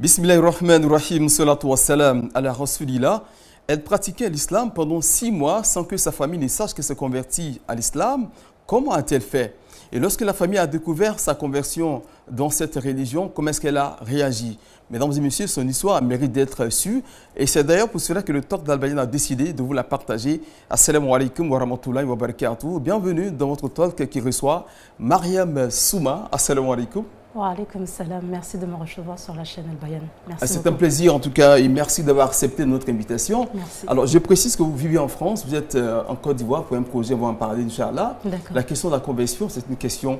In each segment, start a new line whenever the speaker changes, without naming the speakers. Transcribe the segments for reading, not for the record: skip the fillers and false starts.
Bismillahirrahmanirrahim, salatu wassalam ala rasulillah. Elle pratiquait l'islam pendant 6 mois sans que sa famille ne sache qu'elle s'est convertie à l'islam. Comment a-t-elle fait? Et lorsque la famille a découvert sa conversion dans cette religion, comment est-ce qu'elle a réagi? Mesdames et messieurs, son histoire mérite d'être su. Et c'est d'ailleurs pour cela que le Talk d'Al Bayan a décidé de vous la partager. Assalamu alaikum wa rahmatullahi wa barakatuh. Bienvenue dans votre talk qui reçoit Mariam Souma. Assalamu alaikum.
Wa alaikum salam. Merci de me recevoir sur la chaîne Al Bayan.
C'est un plaisir en tout cas et merci d'avoir accepté notre invitation.
Merci.
Alors je précise que vous vivez en France, vous êtes en Côte d'Ivoire pour un projet, on va en parler Inch'Allah. La question de la conversion, c'est une question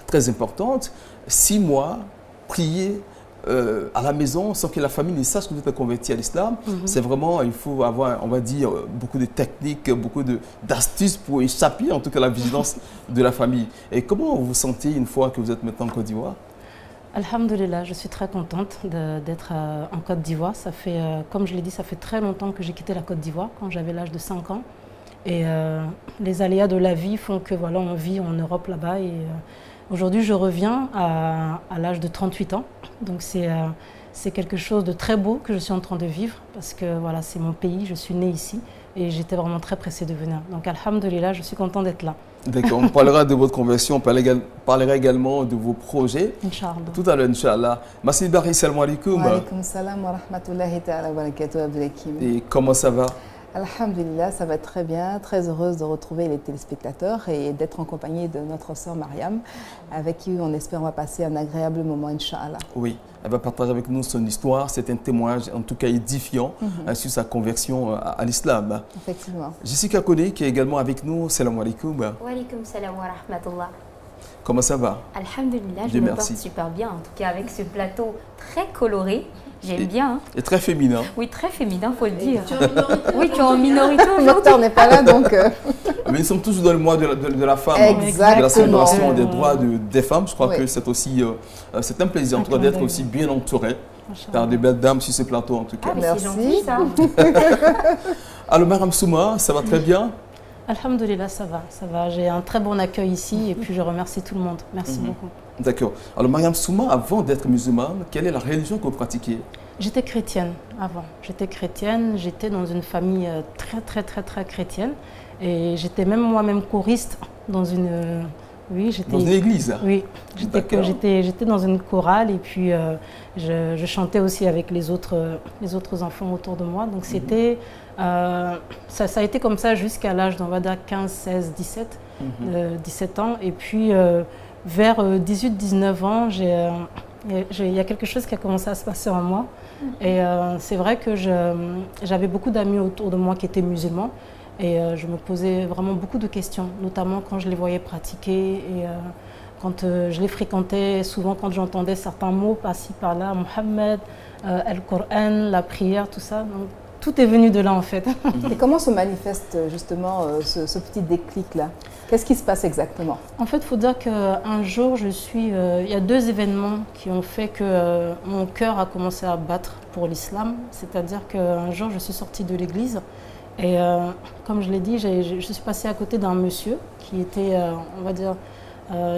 très importante. 6 mois, prier à la maison sans que la famille ne sache que vous êtes converti à l'islam, c'est vraiment, il faut avoir, on va dire, beaucoup de techniques, beaucoup d'astuces pour échapper en tout cas à la vigilance de la famille. Et comment vous vous sentez une fois que vous êtes maintenant en Côte d'Ivoire?
Alhamdulillah, je suis très contente d'être en Côte d'Ivoire. Ça fait, comme je l'ai dit, ça fait très longtemps que j'ai quitté la Côte d'Ivoire, quand j'avais l'âge de 5 ans. Et les aléas de la vie font que voilà, on vit en Europe là-bas. Et aujourd'hui, je reviens à l'âge de 38 ans. Donc c'est quelque chose de très beau que je suis en train de vivre parce que voilà, c'est mon pays, je suis née ici et j'étais vraiment très pressée de venir. Donc alhamdulillah, je suis contente d'être là.
D'accord, on parlera de votre conversion, on parlera également de vos projets.
Inch'Allah.
Tout à l'heure, Inch'Allah. Massi Bari, salam alaikum.
Wa alaikum salam wa rahmatullahi ta'ala wa barakatuh, Abdelhakim.
Et comment ça va?
Alhamdulillah, ça va très bien. Très heureuse de retrouver les téléspectateurs et d'être en compagnie de notre sœur Mariam, avec qui on espère on va passer un agréable moment, Inch'Allah.
Oui, elle va partager avec nous son histoire. C'est un témoignage, en tout cas édifiant, sur sa conversion à l'islam.
Effectivement.
Jessica Koné, qui est également avec nous. Salam alaikum.
Wa alaikum salam wa rahmatullah.
Comment ça va?
Alhamdulillah, je me porte super bien. En tout cas, avec ce plateau très coloré. J'aime bien. Hein.
Et très féminin.
Oui, très féminin, il faut le dire.
Tu es en minorité.
Oui, tu es en minorité aujourd'hui.
Le docteur n'est pas là, donc...
Mais nous sommes toujours dans le mois de la femme.
Exactement.
De la célébration des droits des femmes. Je crois
oui.
que c'est aussi... c'est un plaisir, en tout cas, d'être aussi bien entouré par de belles dames sur ce plateau, en tout cas.
Ah, mais
merci.
c'est gentil, ça.
Alors, Mariam Souma, ça va très bien?
Alhamdulillah, ça va, ça va. J'ai un très bon accueil ici et puis je remercie tout le monde. Merci beaucoup. D'accord.
Alors, Mariam Souma, avant d'être musulmane, quelle est la religion que vous pratiquez?
J'étais chrétienne avant. J'étais chrétienne, j'étais dans une famille très chrétienne. Et j'étais même moi-même choriste dans une... oui, j'étais...
Dans une église?
Oui, j'étais dans une chorale et puis je chantais aussi avec les autres enfants autour de moi. Donc c'était... ça a été comme ça jusqu'à l'âge d'on va dire 15, 16, 17, 17 ans. Et puis vers 18-19 ans, il y a quelque chose qui a commencé à se passer en moi. Et c'est vrai que j'avais beaucoup d'amis autour de moi qui étaient musulmans. Et je me posais vraiment beaucoup de questions, notamment quand je les voyais pratiquer et quand je les fréquentais, souvent quand j'entendais certains mots par-ci par-là, Mohammed, Al-Qur'an, la prière, tout ça. Donc, tout est venu de là en fait.
Et comment se manifeste justement ce petit déclic-là? Qu'est-ce qui se passe exactement? En
fait, il faut dire qu'un jour, il y a 2 événements qui ont fait que mon cœur a commencé à battre pour l'islam. C'est-à-dire qu'un jour, je suis sortie de l'église et comme je l'ai dit, je suis passée à côté d'un monsieur qui était, on va dire,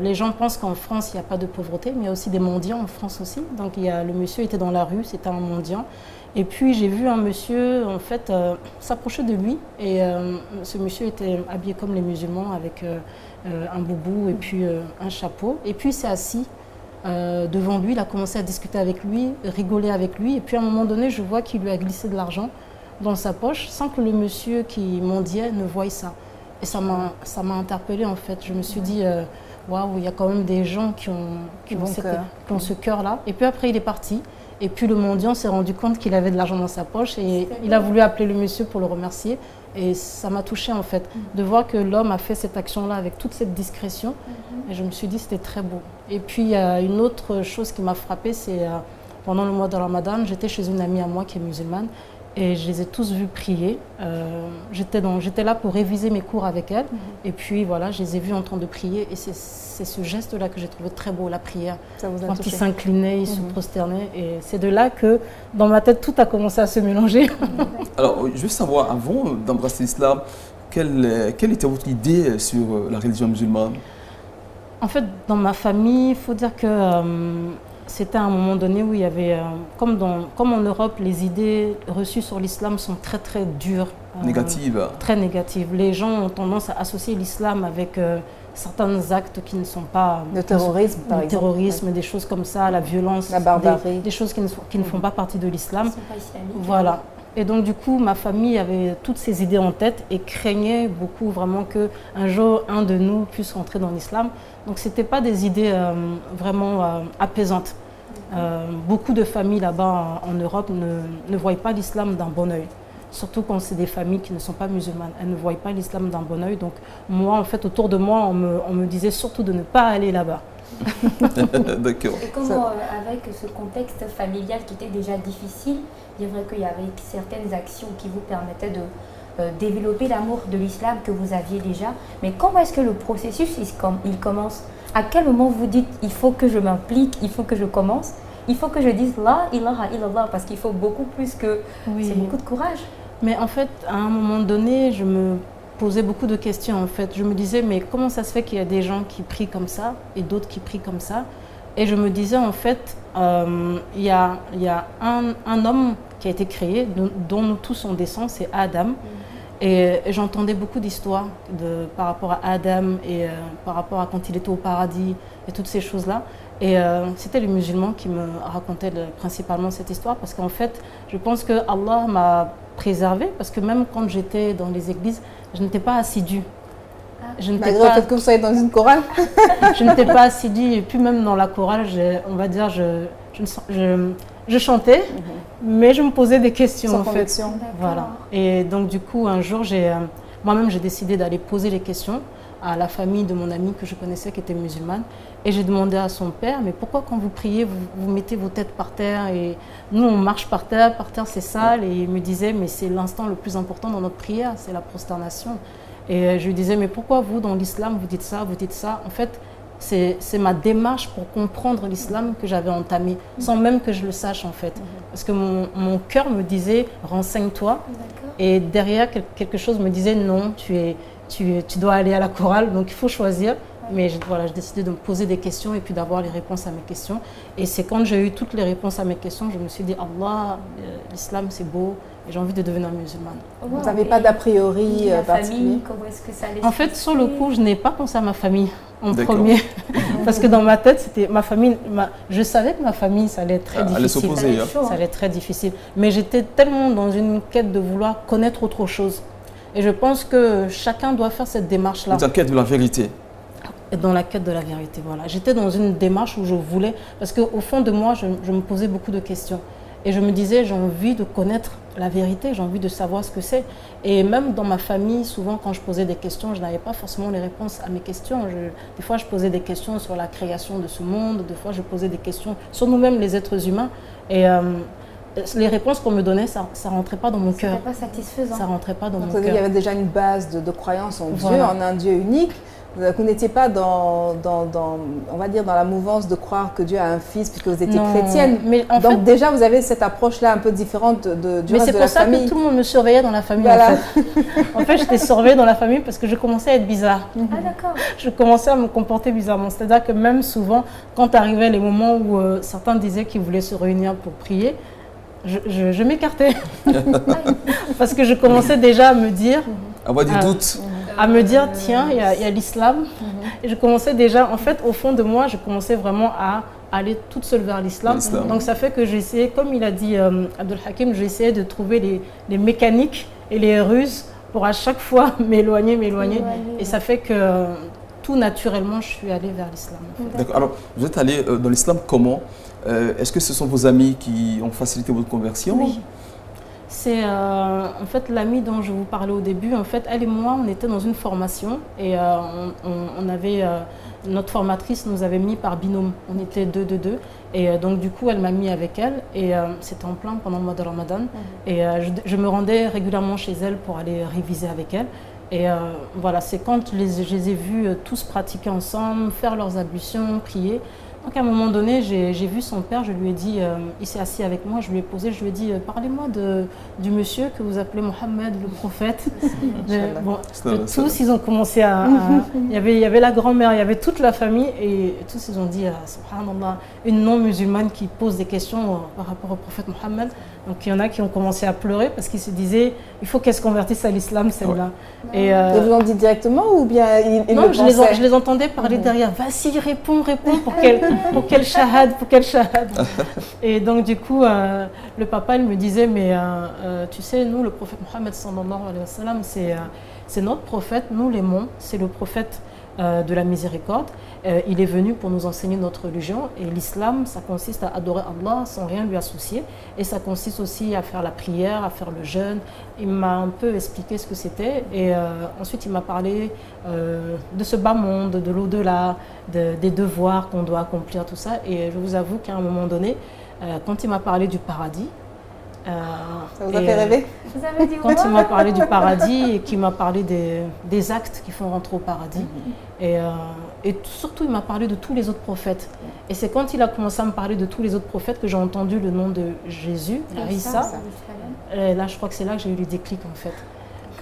les gens pensent qu'en France, il n'y a pas de pauvreté, mais il y a aussi des mendiants en France aussi. Donc le monsieur était dans la rue, c'était un mendiant. Et puis j'ai vu un monsieur en fait s'approcher de lui et ce monsieur était habillé comme les musulmans avec un boubou et puis un chapeau. Et puis il s'est assis devant lui, il a commencé à discuter avec lui, rigoler avec lui. Et puis à un moment donné, je vois qu'il lui a glissé de l'argent dans sa poche sans que le monsieur qui mendiait ne voie ça. Et ça m'a interpellée en fait. Je me suis dit, waouh, il y a quand même des gens qui ont ce cœur-là. Et puis après, il est parti. Et puis le mendiant s'est rendu compte qu'il avait de l'argent dans sa poche et il a voulu appeler le monsieur pour le remercier. Et ça m'a touchée en fait, de voir que l'homme a fait cette action-là avec toute cette discrétion. Et je me suis dit c'était très beau. Et puis il y a une autre chose qui m'a frappée, c'est pendant le mois de Ramadan, j'étais chez une amie à moi qui est musulmane. Et je les ai tous vus prier. J'étais là pour réviser mes cours avec elle. Et puis voilà, je les ai vus en train de prier. Et c'est ce geste-là que j'ai trouvé très beau, la prière.
Ça vous a
Quand
touché.
ils s'inclinaient, ils se prosternaient. Et c'est de là que, dans ma tête, tout a commencé à se mélanger.
Alors, je veux savoir, avant d'embrasser l'islam, quelle était votre idée sur la religion musulmane?
En fait, dans ma famille, il faut dire que c'était à un moment donné où il y avait, comme en Europe, les idées reçues sur l'islam sont très très dures.
Négatives.
Très négatives. Les gens ont tendance à associer l'islam avec certains actes qui ne sont pas...
Le terrorisme, par exemple.
Le terrorisme, des choses comme ça, la violence.
La barbarie.
Des choses qui ne font pas partie de l'islam. Voilà.
Voilà.
Et donc, du coup, ma famille avait toutes ces idées en tête et craignait beaucoup vraiment qu'un jour, un de nous puisse rentrer dans l'islam. Donc, ce n'étaient pas des idées vraiment apaisantes. Beaucoup de familles là-bas en Europe ne voient pas l'islam d'un bon œil. Surtout quand c'est des familles qui ne sont pas musulmanes. Elles ne voient pas l'islam d'un bon œil. Donc, moi, en fait, autour de moi, on me disait surtout de ne pas aller là-bas.
D'accord.
Et comment, avec ce contexte familial qui était déjà difficile, il est vrai qu'il y avait certaines actions qui vous permettaient de développer l'amour de l'islam que vous aviez déjà. Mais comment est-ce que le processus il commence? À quel moment vous dites il faut que je m'implique, il faut que je commence, il faut que je dise la ilaha illallah, parce qu'il faut beaucoup plus que...
Oui.
C'est beaucoup de courage.
Mais en fait, à un moment donné, je me posais beaucoup de questions. En fait, je me disais, mais comment ça se fait qu'il y a des gens qui prient comme ça et d'autres qui prient comme ça? Et je me disais, en fait, il y a un homme qui a été créé, dont nous tous on descend, c'est Adam. Et j'entendais beaucoup d'histoires par rapport à Adam et par rapport à quand il était au paradis et toutes ces choses-là. Et c'était les musulmans qui me racontaient principalement cette histoire, parce qu'en fait, je pense que Allah m'a préservée, parce que même quand j'étais dans les églises, je n'étais pas assidue.
Malgré le fait que vous soyez dans une chorale.
Je n'étais pas assidue, et puis même dans la chorale, on va dire, je chantais, mais je me posais des questions.
Sans
en
conviction.
fait. Voilà. Et donc du coup, un jour, moi-même, j'ai décidé d'aller poser les questions à la famille de mon amie que je connaissais qui était musulmane. Et j'ai demandé à son père, mais pourquoi quand vous priez, vous mettez vos têtes par terre? Et nous, on marche par terre c'est sale. Et il me disait, mais c'est l'instant le plus important dans notre prière, c'est la prosternation. Et je lui disais, mais pourquoi vous, dans l'islam, vous dites ça, vous dites ça? En fait, c'est ma démarche pour comprendre l'islam que j'avais entamée, sans même que je le sache en fait. Parce que mon cœur me disait, renseigne-toi. Et derrière, quelque chose me disait, non, tu dois aller à la chorale, donc il faut choisir. Mais voilà, j'ai décidé de me poser des questions et puis d'avoir les réponses à mes questions. Et c'est quand j'ai eu toutes les réponses à mes questions, je me suis dit, Allah, l'islam c'est beau, et j'ai envie de devenir musulmane.
Vous n'avez pas d'a priori particulier?
Comment est-ce que ça allait
En fait, sur le coup, je n'ai pas pensé à ma famille en premier. Parce que dans ma tête, c'était ma famille. Je savais que ma famille, ça allait être très difficile.
Allait s'opposer, hein.
Ça allait être très difficile. Mais j'étais tellement dans une quête de vouloir connaître autre chose. Et je pense que chacun doit faire cette démarche-là.
Dans la quête de la vérité.
Dans la quête de la vérité, voilà. J'étais dans une démarche où je voulais, parce qu'au fond de moi, je me posais beaucoup de questions. Et je me disais, j'ai envie de connaître la vérité, j'ai envie de savoir ce que c'est. Et même dans ma famille, souvent quand je posais des questions, je n'avais pas forcément les réponses à mes questions. Des fois, je posais des questions sur la création de ce monde, des fois, je posais des questions sur nous-mêmes, les êtres humains. Et les réponses qu'on me donnait, ça ne rentrait pas dans mon cœur.
C'était pas satisfaisant.
Ça ne rentrait pas dans mon cœur.
Il y avait déjà une base de croyance en Dieu, en un Dieu unique. Vous n'étiez pas on va dire, dans la mouvance de croire que Dieu a un fils puisque vous étiez chrétienne. Mais donc fait, déjà, vous avez cette approche-là un peu différente du reste de la famille. Mais c'est pour ça que
tout le monde me surveillait dans la famille.
Voilà.
En fait, j'étais surveillée dans la famille parce que je commençais à être bizarre.
Ah d'accord.
Je commençais à me comporter bizarrement. C'est-à-dire que même souvent, quand arrivaient les moments où certains disaient qu'ils voulaient se réunir pour prier, je m'écartais. Parce que je commençais déjà à me dire...
Avoir des doutes.
À me dire, tiens, il y a l'islam. Et je commençais déjà, en fait, au fond de moi, je commençais vraiment à aller toute seule vers l'islam. Donc ça fait que j'essayais, comme il a dit Abdul Hakim, j'essayais de trouver les mécaniques et les ruses pour à chaque fois m'éloigner. Et ça fait que tout naturellement, je suis allée vers l'islam. En fait.
D'accord. Alors, vous êtes allée dans l'islam comment? Est-ce que ce sont vos amis qui ont facilité votre conversion?
Oui. C'est en fait l'amie dont je vous parlais au début. En fait, elle et moi, on était dans une formation et on avait notre formatrice nous avait mis par binôme. On était deux. Et donc du coup, elle m'a mis avec elle et c'était en plein pendant le mois de Ramadan. Et je me rendais régulièrement chez elle pour aller réviser avec elle. Et voilà, c'est quand je les ai vus tous pratiquer ensemble, faire leurs ablutions, prier, Donc à un moment donné, j'ai vu son père, je lui ai dit, il s'est assis avec moi, je lui ai posé, je lui ai dit, parlez-moi du monsieur que vous appelez Mohammed, le prophète. Tous, ils ont commencé il y avait la grand-mère, il y avait toute la famille, et tous, ils ont dit, subhanallah, une non-musulmane qui pose des questions par rapport au prophète Mohammed. Donc il y en a qui ont commencé à pleurer parce qu'ils se disaient, il faut qu'elle se convertisse à l'islam, celle-là.
Ouais. Et vous l'ont dit directement ou bien ils
non, je les entendais parler derrière. Vas-y, réponds pour qu'elle shahad, Et donc du coup, le papa, il me disait, mais tu sais, nous, le prophète Mohammed sallallahu alayhi wa sallam, c'est notre prophète, nous l'aimons, c'est le prophète de la miséricorde. Il est venu pour nous enseigner notre religion, et l'islam, ça consiste à adorer Allah sans rien lui associer, et ça consiste aussi à faire la prière, à faire le jeûne. Il m'a un peu expliqué ce que c'était, et ensuite il m'a parlé de ce bas monde, de l'au-delà, des devoirs qu'on doit accomplir, tout ça. Et je vous avoue qu'à un moment donné, quand il m'a parlé du paradis,
ça vous a fait rêver?
Quand il m'a parlé du paradis et qu'il m'a parlé des actes qui font rentrer au paradis, et surtout il m'a parlé de tous les autres prophètes. Et c'est quand il a commencé à me parler de tous les autres prophètes que j'ai entendu le nom de Jésus, Isa. Et là, je crois que c'est là que j'ai eu le déclic en fait.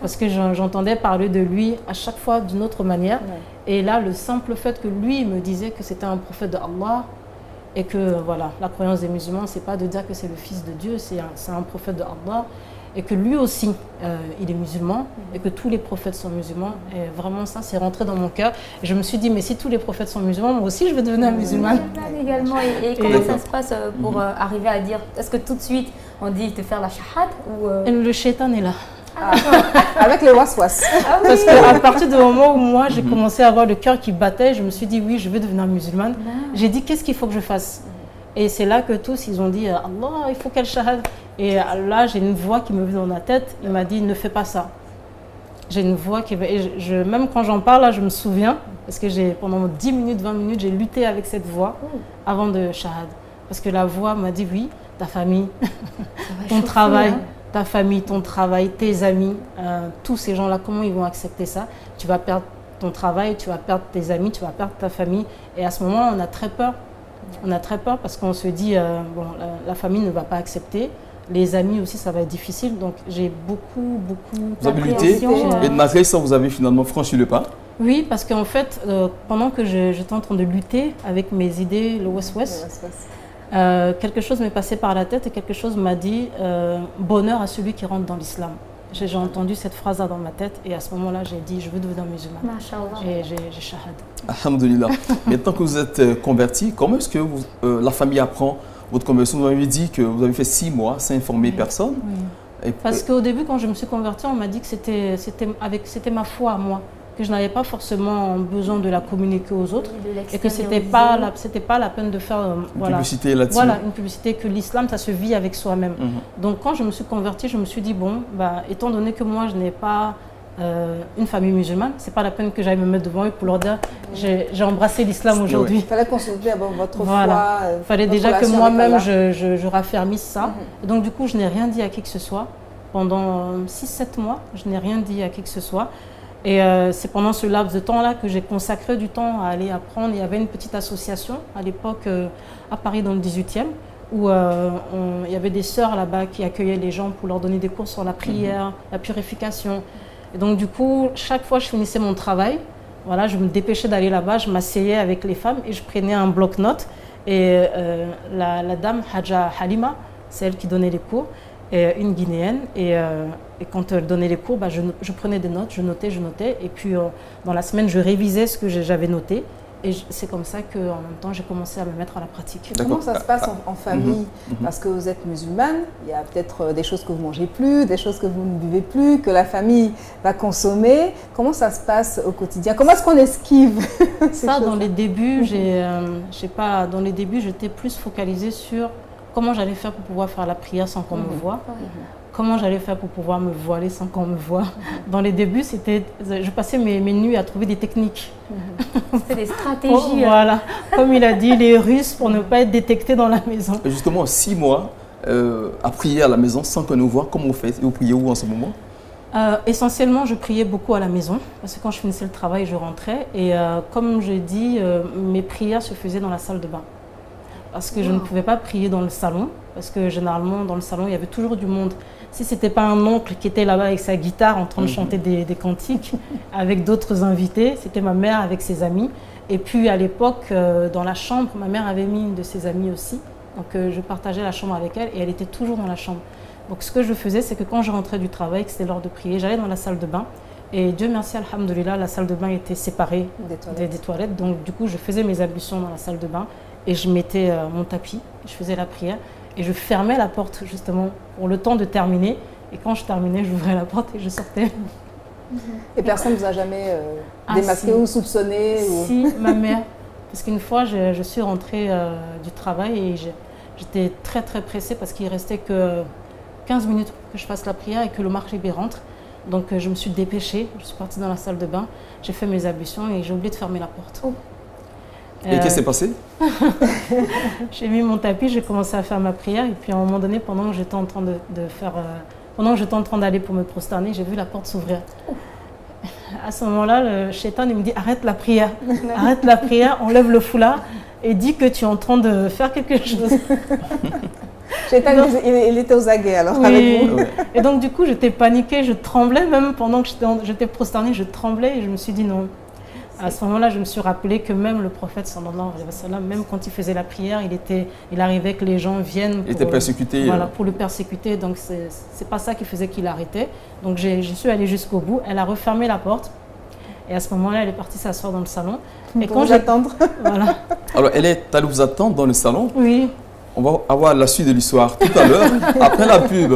Parce que j'entendais parler de lui à chaque fois d'une autre manière. Et là, le simple fait que lui me disait que c'était un prophète de Allah, et que voilà, la croyance des musulmans, c'est pas de dire que c'est le fils de Dieu, c'est un prophète de Allah, et que lui aussi, il est musulman, et que tous les prophètes sont musulmans. Et vraiment, ça, c'est rentré dans mon cœur. Et je me suis dit, mais si tous les prophètes sont musulmans, moi aussi, je vais devenir musulmane.
Également. Et comment ça se passe pour arriver à dire, est-ce que tout de suite, on dit de faire la shahad ou
Le shaitan est là.
Avec les waswas.
Parce qu'à partir du moment où moi j'ai commencé à avoir le cœur qui battait, je me suis dit oui, je veux devenir musulmane. J'ai dit qu'est-ce qu'il faut que je fasse? Et c'est là que tous ils ont dit Allah, il faut qu'elle shahad. Et là j'ai une voix qui me vient dans la tête, il m'a dit ne fais pas ça. J'ai une voix qui même quand j'en parle là, je me souviens parce que pendant 10 minutes, 20 minutes, j'ai lutté avec cette voix avant de shahad. Parce que la voix m'a dit oui, ta famille, ton travail. Hein. Ta famille, ton travail, tes amis, tous ces gens-là, comment ils vont accepter ça? Tu vas perdre ton travail, tu vas perdre tes amis, tu vas perdre ta famille. Et à ce moment-là, on a très peur. On a très peur parce qu'on se dit, bon, la famille ne va pas accepter. Les amis aussi, ça va être difficile. Donc, j'ai beaucoup
Vous avez lutté et malgré ça, vous avez finalement franchi le pas?
Oui, parce qu'en fait, pendant que j'étais en train de lutter avec mes idées, le West-West, quelque chose m'est passé par la tête et quelque chose m'a dit bonheur à celui qui rentre dans l'islam. J'ai entendu cette phrase-là dans ma tête et à ce moment-là, j'ai dit je veux devenir musulmane. Et j'ai shahad.
Alhamdulillah. Maintenant que vous êtes converti, comment est-ce que la famille apprend votre conversion? Vous m'avez dit que vous avez fait 6 mois sans informer personne.
Oui. Parce qu'au début, quand je me suis convertie, on m'a dit que c'était ma foi à moi, que je n'avais pas forcément besoin de la communiquer aux autres et que c'était pas la peine de faire
publicité là-dessus.
Voilà, une publicité, que l'islam ça se vit avec soi-même. Donc quand je me suis convertie, je me suis dit bon, étant donné que moi je n'ai pas une famille musulmane, c'est pas la peine que j'aille me mettre devant eux pour leur dire j'ai embrassé l'islam aujourd'hui.
Il fallait consulter d'abord votre
foi. Il fallait déjà que moi-même je raffermisse ça. Et donc du coup je n'ai rien dit à qui que ce soit pendant 6-7 mois. Je n'ai rien dit à qui que ce soit. Et c'est pendant ce laps de temps-là que j'ai consacré du temps à aller apprendre. Il y avait une petite association à l'époque à Paris dans le 18e où il y avait des sœurs là-bas qui accueillaient les gens pour leur donner des cours sur la prière, la purification. Et donc du coup, chaque fois que je finissais mon travail, voilà, je me dépêchais d'aller là-bas, je m'asseyais avec les femmes et je prenais un bloc-notes. Et la dame, Hadja Halima, c'est elle qui donnait les cours, une Guinéenne. Et quand elle donnait les cours, je prenais des notes, je notais. Et puis dans la semaine, je révisais ce que j'avais noté. Et c'est comme ça qu'en même temps, j'ai commencé à me mettre à la pratique.
Comment ça se passe en famille? Parce que vous êtes musulmane, il y a peut-être des choses que vous ne mangez plus, des choses que vous ne buvez plus, que la famille va consommer. Comment ça se passe au quotidien? Comment est-ce qu'on esquive
ça? Dans les débuts, dans les débuts, j'étais plus focalisée sur comment j'allais faire pour pouvoir faire la prière sans qu'on me voie. Comment j'allais faire pour pouvoir me voiler sans qu'on me voie. Dans les débuts, je passais mes nuits à trouver des techniques.
C'était des stratégies.
Voilà, comme il a dit, les Russes pour ne pas être détectés dans la maison.
Et justement, 6 mois à prier à la maison sans qu'on nous voie, comment vous faites? Et vous priez où en ce moment?
Essentiellement, je priais beaucoup à la maison, parce que quand je finissais le travail, je rentrais. Et comme je dis, mes prières se faisaient dans la salle de bain. Parce que je ne pouvais pas prier dans le salon, parce que généralement, dans le salon, il y avait toujours du monde. Si ce n'était pas un oncle qui était là-bas avec sa guitare en train de chanter des cantiques avec d'autres invités, c'était ma mère avec ses amis. Et puis à l'époque, dans la chambre, ma mère avait mis une de ses amies aussi. Donc je partageais la chambre avec elle et elle était toujours dans la chambre. Donc ce que je faisais, c'est que quand je rentrais du travail, que c'était l'heure de prier, j'allais dans la salle de bain. Et Dieu merci, alhamdoulilah, la salle de bain était séparée des toilettes. Donc du coup, je faisais mes ablutions dans la salle de bain et je mettais mon tapis, je faisais la prière et je fermais la porte justement pour le temps de terminer. Et quand je terminais, j'ouvrais la porte et je sortais.
Et personne ne vous a jamais démasqué ou soupçonné
Si, ma mère. Parce qu'une fois, je suis rentrée du travail et j'étais très très pressée parce qu'il restait que 15 minutes pour que je fasse la prière et que le marché rentre. Donc je me suis dépêchée, je suis partie dans la salle de bain, j'ai fait mes ablutions et j'ai oublié de fermer la porte.
Et qu'est-ce qui s'est passé?
J'ai mis mon tapis, j'ai commencé à faire ma prière et puis à un moment donné, pendant que j'étais en train pendant que j'étais en train d'aller pour me prosterner, j'ai vu la porte s'ouvrir. À ce moment-là, le shaitan il me dit arrête la prière, enlève le foulard et dis que tu es en train de faire quelque chose.
Il était aux aguets alors
oui.
avec vous.
Et donc du coup j'étais paniquée, je tremblais même pendant que j'étais prosternée, je tremblais et je me suis dit non. À ce moment-là, je me suis rappelé que même le prophète, sallallahu alayhi wa sallam, même quand il faisait la prière, il arrivait que les gens viennent
pour, était persécuté,
voilà, pour le persécuter. Donc c'est pas ça qui faisait qu'il arrêtait. Donc je suis allée jusqu'au bout. Elle a refermé la porte. Et à ce moment-là, elle est partie s'asseoir dans le salon.
Et quand j'attendre.
Voilà.
Alors elle est allée vous attendre dans le salon.
Oui.
On va avoir la suite de l'histoire tout à l'heure, après la pub.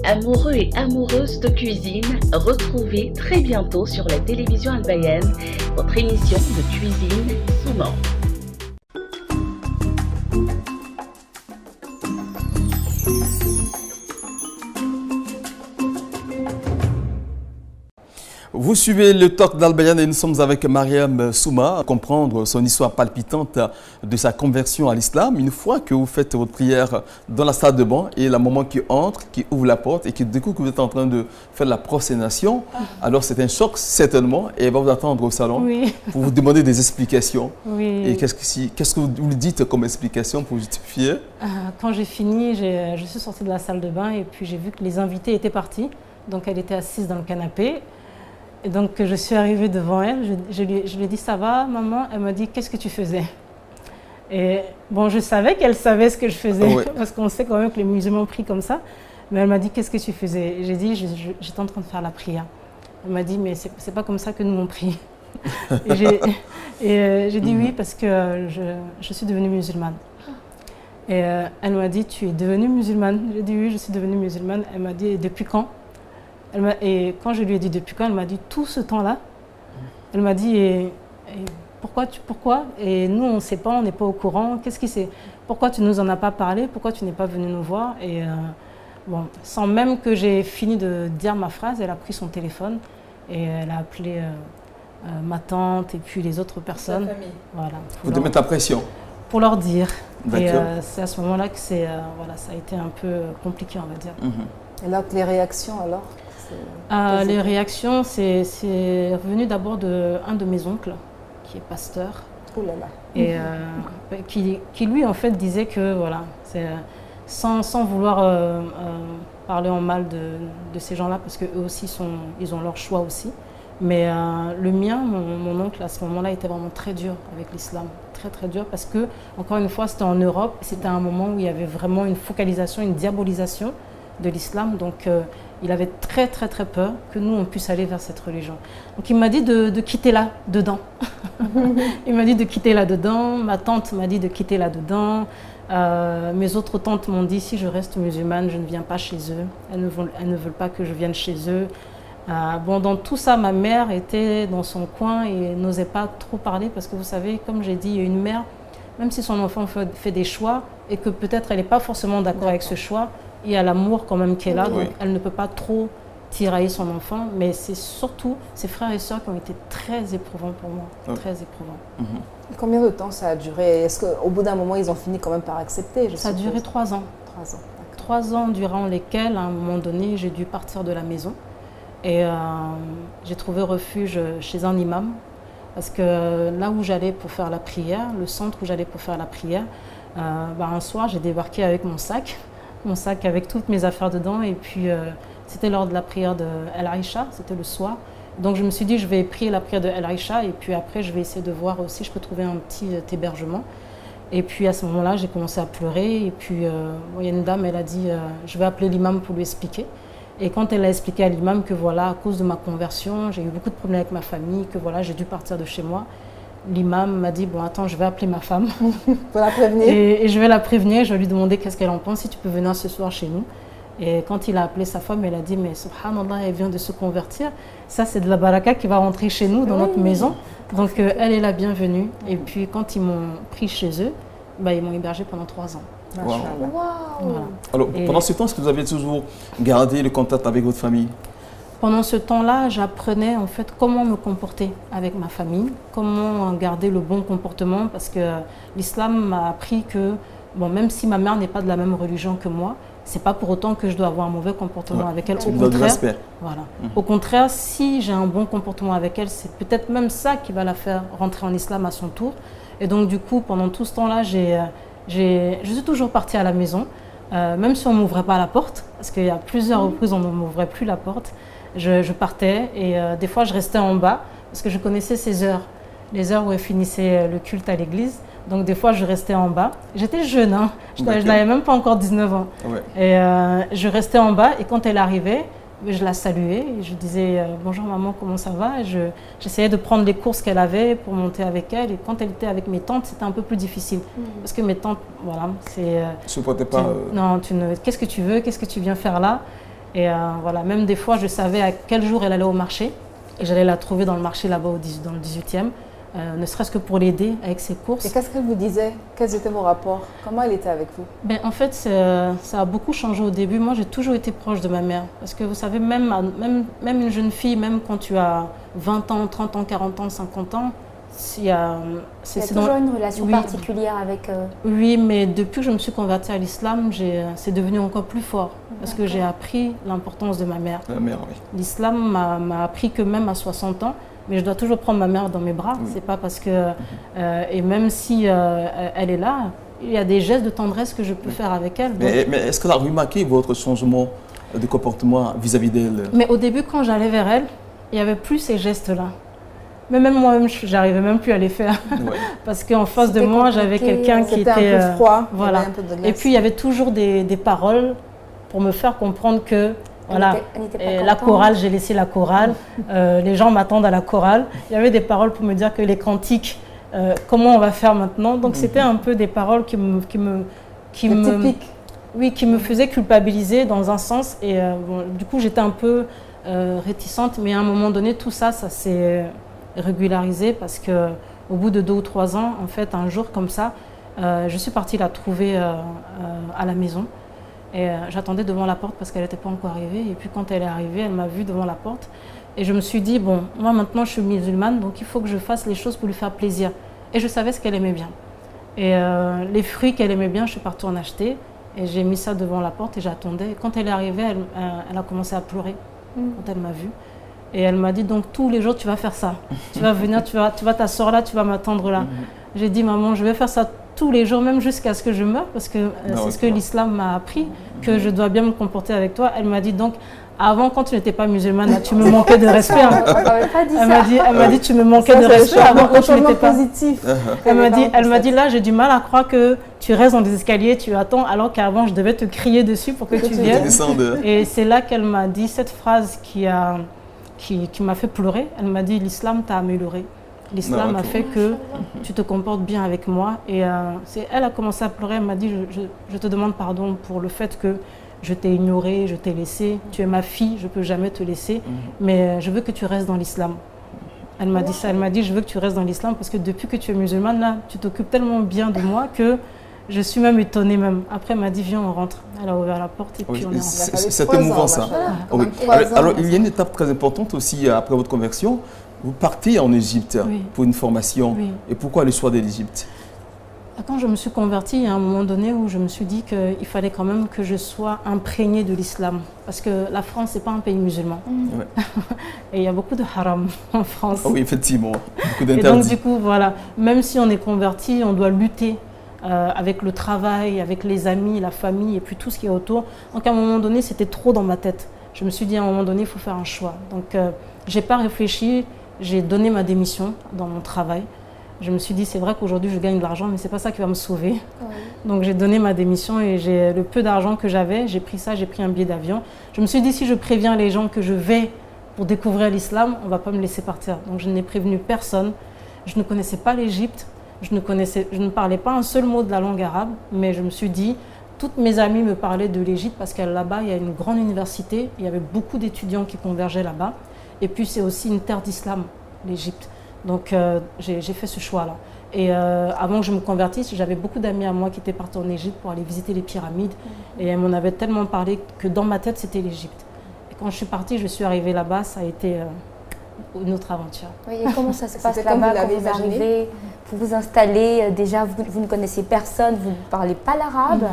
Amoureux et amoureuses de cuisine, retrouvez très bientôt sur la télévision albayenne votre émission de cuisine Souman.
Vous suivez le talk d'Al-Bayan et nous sommes avec Mariam Souma, comprendre son histoire palpitante de sa conversion à l'islam. Une fois que vous faites votre prière dans la salle de bain et la maman qui entre, qui ouvre la porte et qui découvre que vous êtes en train de faire la prosternation, alors c'est un choc certainement et elle va vous attendre au salon pour vous demander des explications. Et qu'est-ce que vous lui dites comme explication pour justifier?
Quand j'ai fini, je suis sortie de la salle de bain et puis j'ai vu que les invités étaient partis. Donc elle était assise dans le canapé. Et donc, je suis arrivée devant elle, je lui ai dit « ça va, maman ?» Elle m'a dit « qu'est-ce que tu faisais ?» Et bon, je savais qu'elle savait ce que je faisais, parce qu'on sait quand même que les musulmans prient comme ça. Mais elle m'a dit « qu'est-ce que tu faisais ?» J'ai dit « j'étais en train de faire la prière. » Elle m'a dit « mais c'est pas comme ça que nous on prie. » Et j'ai dit « oui, parce que je suis devenue musulmane. » Et elle m'a dit « tu es devenue musulmane ?» J'ai dit « oui, je suis devenue musulmane. » Elle m'a dit « depuis quand ?» Et quand je lui ai dit depuis quand, elle m'a dit tout ce temps-là. Elle m'a dit et pourquoi? Et nous, on ne sait pas, on n'est pas au courant. Qu'est-ce qui c'est? Pourquoi tu ne nous en as pas parlé? Pourquoi tu n'es pas venu nous voir? Et bon, sans même que j'ai fini de dire ma phrase, elle a pris son téléphone et elle a appelé ma tante et puis les autres personnes.
La famille.
Voilà.
Pour te mettre la pression.
Pour leur dire. Et
c'est
à ce moment-là que voilà, ça a été un peu compliqué, on va dire.
Et là, les réactions alors?
Les réactions, c'est revenu d'abord d'un de mes oncles, qui est pasteur.
Oh là là.
Et qui lui, en fait, disait que, voilà, sans vouloir parler en mal de ces gens-là, parce qu'eux aussi, ils ont leur choix aussi. Mais le mien, mon oncle, à ce moment-là, était vraiment très dur avec l'islam. Très, très dur, parce que, encore une fois, c'était en Europe. C'était un moment où il y avait vraiment une focalisation, une diabolisation de l'islam. Donc, il avait très, très, très peur que nous, on puisse aller vers cette religion. Donc, il m'a dit de quitter là-dedans. Il m'a dit de quitter là-dedans. Ma tante m'a dit de quitter là-dedans. Mes autres tantes m'ont dit, si je reste musulmane, je ne viens pas chez eux. Elles ne veulent pas que je vienne chez eux. Bon, dans tout ça, ma mère était dans son coin et n'osait pas trop parler parce que vous savez, comme j'ai dit, une mère, même si son enfant fait des choix et que peut-être elle n'est pas forcément d'accord avec ce choix, il y a l'amour quand même qui est là, donc elle ne peut pas trop tirailler son enfant, mais c'est surtout ses frères et sœurs qui ont été très éprouvants pour moi, très éprouvants.
Combien de temps ça a duré? Est-ce qu'au bout d'un moment, ils ont fini quand même par accepter?
Ça a duré 3 ans.
3 ans.
3 ans durant lesquels, à un moment donné, j'ai dû partir de la maison. Et j'ai trouvé refuge chez un imam. Parce que là où j'allais pour faire la prière, le centre où j'allais pour faire la prière, un soir, j'ai débarqué avec mon sac avec toutes mes affaires dedans. Et puis, c'était lors de la prière de El Aïcha, c'était le soir. Donc, je me suis dit, je vais prier la prière de El Aïcha. Et puis après, je vais essayer de voir si je peux trouver un petit hébergement. Et puis, à ce moment-là, j'ai commencé à pleurer. Et puis, il y a une dame, elle a dit, je vais appeler l'imam pour lui expliquer. Et quand elle a expliqué à l'imam que voilà, à cause de ma conversion, j'ai eu beaucoup de problèmes avec ma famille, que voilà, j'ai dû partir de chez moi, l'imam m'a dit, bon attends, je vais appeler ma femme.
Pour la prévenir.
Et je vais la prévenir, je vais lui demander qu'est-ce qu'elle en pense, si tu peux venir ce soir chez nous. Et quand il a appelé sa femme, elle a dit, mais subhanallah, elle vient de se convertir. Ça, c'est de la baraka qui va rentrer chez nous, dans notre maison. Donc, elle est la bienvenue. Et puis, quand ils m'ont pris chez eux, ils m'ont hébergé pendant 3 ans.
Wow.
Voilà.
Alors, pendant ce temps, est-ce que vous avez toujours gardé le contact avec votre famille?
Pendant ce temps-là, j'apprenais en fait comment me comporter avec ma famille, comment garder le bon comportement, parce que l'islam m'a appris que, bon, même si ma mère n'est pas de la même religion que moi, c'est pas pour autant que je dois avoir un mauvais comportement avec elle. Au contraire, voilà. Au contraire, si j'ai un bon comportement avec elle, c'est peut-être même ça qui va la faire rentrer en islam à son tour. Et donc du coup, pendant tout ce temps-là, je suis toujours partie à la maison, même si on ne m'ouvrait pas la porte, parce qu'il y a plusieurs reprises, on ne m'ouvrait plus la porte. Je partais et des fois, je restais en bas, parce que je connaissais ces heures, les heures où elle finissait le culte à l'église. Donc des fois, je restais en bas. J'étais jeune, hein. Je n'avais même pas encore 19 ans. Et je restais en bas et quand elle arrivait, je la saluais et je disais bonjour maman, comment ça va? J'essayais de prendre les courses qu'elle avait pour monter avec elle. Et quand elle était avec mes tantes, c'était un peu plus difficile. Parce que mes tantes, voilà, c'est...
supportais pas...
Non, qu'est-ce que tu veux? Qu'est-ce que tu viens faire là? Et voilà, même des fois, je savais à quel jour elle allait au marché. Et j'allais la trouver dans le marché là-bas, dans le 18e. Ne serait-ce que pour l'aider avec ses courses.
Et qu'est-ce qu'elle vous disait? Quels étaient vos rapports? Comment elle était avec vous?
En fait, ça a beaucoup changé au début. Moi, j'ai toujours été proche de ma mère. Parce que vous savez, même une jeune fille, même quand tu as 20 ans, 30 ans, 40 ans, 50 ans,
il y a toujours une relation particulière avec...
Oui, mais depuis que je me suis convertie à l'islam, c'est devenu encore plus fort. Parce que j'ai appris l'importance de ma mère.
La mère, oui.
L'islam m'a appris que même à 60 ans, mais je dois toujours prendre ma mère dans mes bras. C'est pas parce que... et même si elle est là, il y a des gestes de tendresse que je peux faire avec elle.
Mais est-ce qu'elle a remarqué votre changement de comportement vis-à-vis d'elle?
Mais au début, quand j'allais vers elle, il n'y avait plus ces gestes-là. Mais même moi-même, j'arrivais même plus à les faire. Parce qu'en face de moi, j'avais quelqu'un qui était...
un peu froid.
Voilà. Et puis, il y avait toujours des paroles pour me faire comprendre que... Voilà, la chorale, j'ai laissé la chorale, les gens m'attendent à la chorale. Il y avait des paroles pour me dire que les cantiques, comment on va faire maintenant. Donc c'était un peu des paroles qui me faisaient culpabiliser dans un sens. Et du coup, j'étais un peu réticente, mais à un moment donné, tout ça, ça s'est régularisé parce qu'au bout de 2 ou 3 ans, en fait, un jour comme ça, je suis partie la trouver à la maison. Et j'attendais devant la porte parce qu'elle n'était pas encore arrivée. Et puis quand elle est arrivée, elle m'a vue devant la porte. Et je me suis dit, bon, moi maintenant je suis musulmane, donc il faut que je fasse les choses pour lui faire plaisir. Et je savais ce qu'elle aimait bien. Et les fruits qu'elle aimait bien, je suis partie en acheter. Et j'ai mis ça devant la porte et j'attendais. Et quand elle est arrivée, elle a commencé à pleurer quand elle m'a vue. Et elle m'a dit, donc tous les jours tu vas faire ça. Tu vas venir, tu vas t'asseoir là, tu vas m'attendre là. J'ai dit, maman, je vais faire ça tous les jours, même jusqu'à ce que je meure, parce que c'est ce que l'islam m'a appris, que je dois bien me comporter avec toi. Elle m'a dit donc, Avant, quand tu n'étais pas musulmane, tu me manquais de respect. Hein. Elle m'a dit, tu me manquais de respect avant quand tu n'étais pas
positif.
Elle m'a dit, là, j'ai du mal à croire que tu restes dans des escaliers, tu attends, alors qu'avant, je devais te crier dessus pour que tu viennes. Et c'est là qu'elle m'a dit cette phrase qui m'a fait pleurer. Elle m'a dit, l'islam t'a amélioré. L'islam a fait que tu te comportes bien avec moi. Et elle a commencé à pleurer. Elle m'a dit, je te demande pardon pour le fait que je t'ai ignoré, je t'ai laissé. Tu es ma fille, je ne peux jamais te laisser. Mais je veux que tu restes dans l'islam. Elle m'a dit ça. Elle m'a dit, je veux que tu restes dans l'islam parce que depuis que tu es musulmane, là, tu t'occupes tellement bien de moi que je suis même étonnée même. Après, elle m'a dit, viens, on rentre. Elle a ouvert la porte et puis on est rentré.
C'est émouvant ça. Oui. Alors, il y a une étape très importante aussi après votre conversion. Vous partez en Égypte pour une formation. Oui. Et pourquoi le choix de l'Égypte?
Quand je me suis convertie, il y a un moment donné où je me suis dit qu'il fallait quand même que je sois imprégnée de l'islam. Parce que la France, ce n'est pas un pays musulman. Ouais. Et il y a beaucoup de haram en France.
Oh oui, effectivement. Beaucoup d'interdits.
Et donc, du coup, voilà, même si on est converti, on doit lutter avec le travail, avec les amis, la famille et puis tout ce qui est autour. Donc, à un moment donné, c'était trop dans ma tête. Je me suis dit, à un moment donné, il faut faire un choix. Donc, je n'ai pas réfléchi. J'ai donné ma démission dans mon travail. Je me suis dit, c'est vrai qu'aujourd'hui, je gagne de l'argent, mais ce n'est pas ça qui va me sauver. Oui. Donc, j'ai donné ma démission et le peu d'argent que j'avais, j'ai pris ça, j'ai pris un billet d'avion. Je me suis dit, si je préviens les gens que je vais pour découvrir l'islam, on ne va pas me laisser partir. Donc, je n'ai prévenu personne. Je ne connaissais pas l'Égypte. Je ne parlais pas un seul mot de la langue arabe, mais je me suis dit, toutes mes amies me parlaient de l'Égypte parce que là-bas, il y a une grande université. Il y avait beaucoup d'étudiants qui convergeaient là-bas. Et puis, c'est aussi une terre d'islam, l'Égypte. Donc, j'ai fait ce choix-là. Et avant que je me convertisse, j'avais beaucoup d'amis à moi qui étaient partis en Égypte pour aller visiter les pyramides. Et elles m'en avaient tellement parlé que dans ma tête, c'était l'Égypte. Et quand je suis partie, je suis arrivée là-bas, ça a été une autre aventure.
Oui, et comment ça se passe là-bas quand vous arrivez, vous vous installez, déjà, vous ne connaissez personne, vous ne parlez pas l'arabe?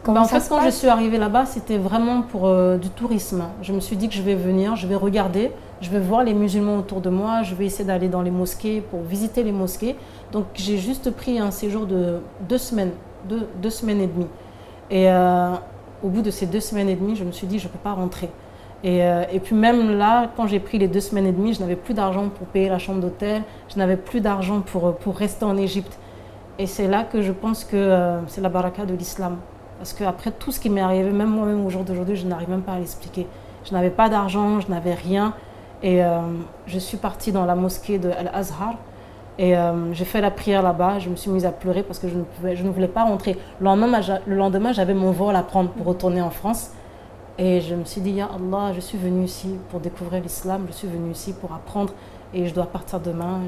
En fait, quand je suis arrivée là-bas, c'était vraiment pour du tourisme. Je me suis dit que je vais venir, je vais regarder, je vais voir les musulmans autour de moi, je vais essayer d'aller dans les mosquées pour visiter les mosquées. Donc, j'ai juste pris un séjour de 2 semaines, 2 semaines et demie. Et au bout de ces 2 semaines et demie, je me suis dit, je ne peux pas rentrer. Et puis même là, quand j'ai pris les 2 semaines et demie, je n'avais plus d'argent pour payer la chambre d'hôtel, je n'avais plus d'argent pour rester en Égypte. Et c'est là que je pense que c'est la baraka de l'islam. Parce qu'après tout ce qui m'est arrivé, même moi-même au jour d'aujourd'hui, je n'arrive même pas à l'expliquer. Je n'avais pas d'argent, je n'avais rien. Et je suis partie dans la mosquée de Al-Azhar. Et j'ai fait la prière là-bas. Je me suis mise à pleurer parce que je ne voulais pas rentrer. Le lendemain, j'avais mon vol à prendre pour retourner en France. Et je me suis dit, Ya Allah, je suis venue ici pour découvrir l'islam. Je suis venue ici pour apprendre. Et je dois partir demain.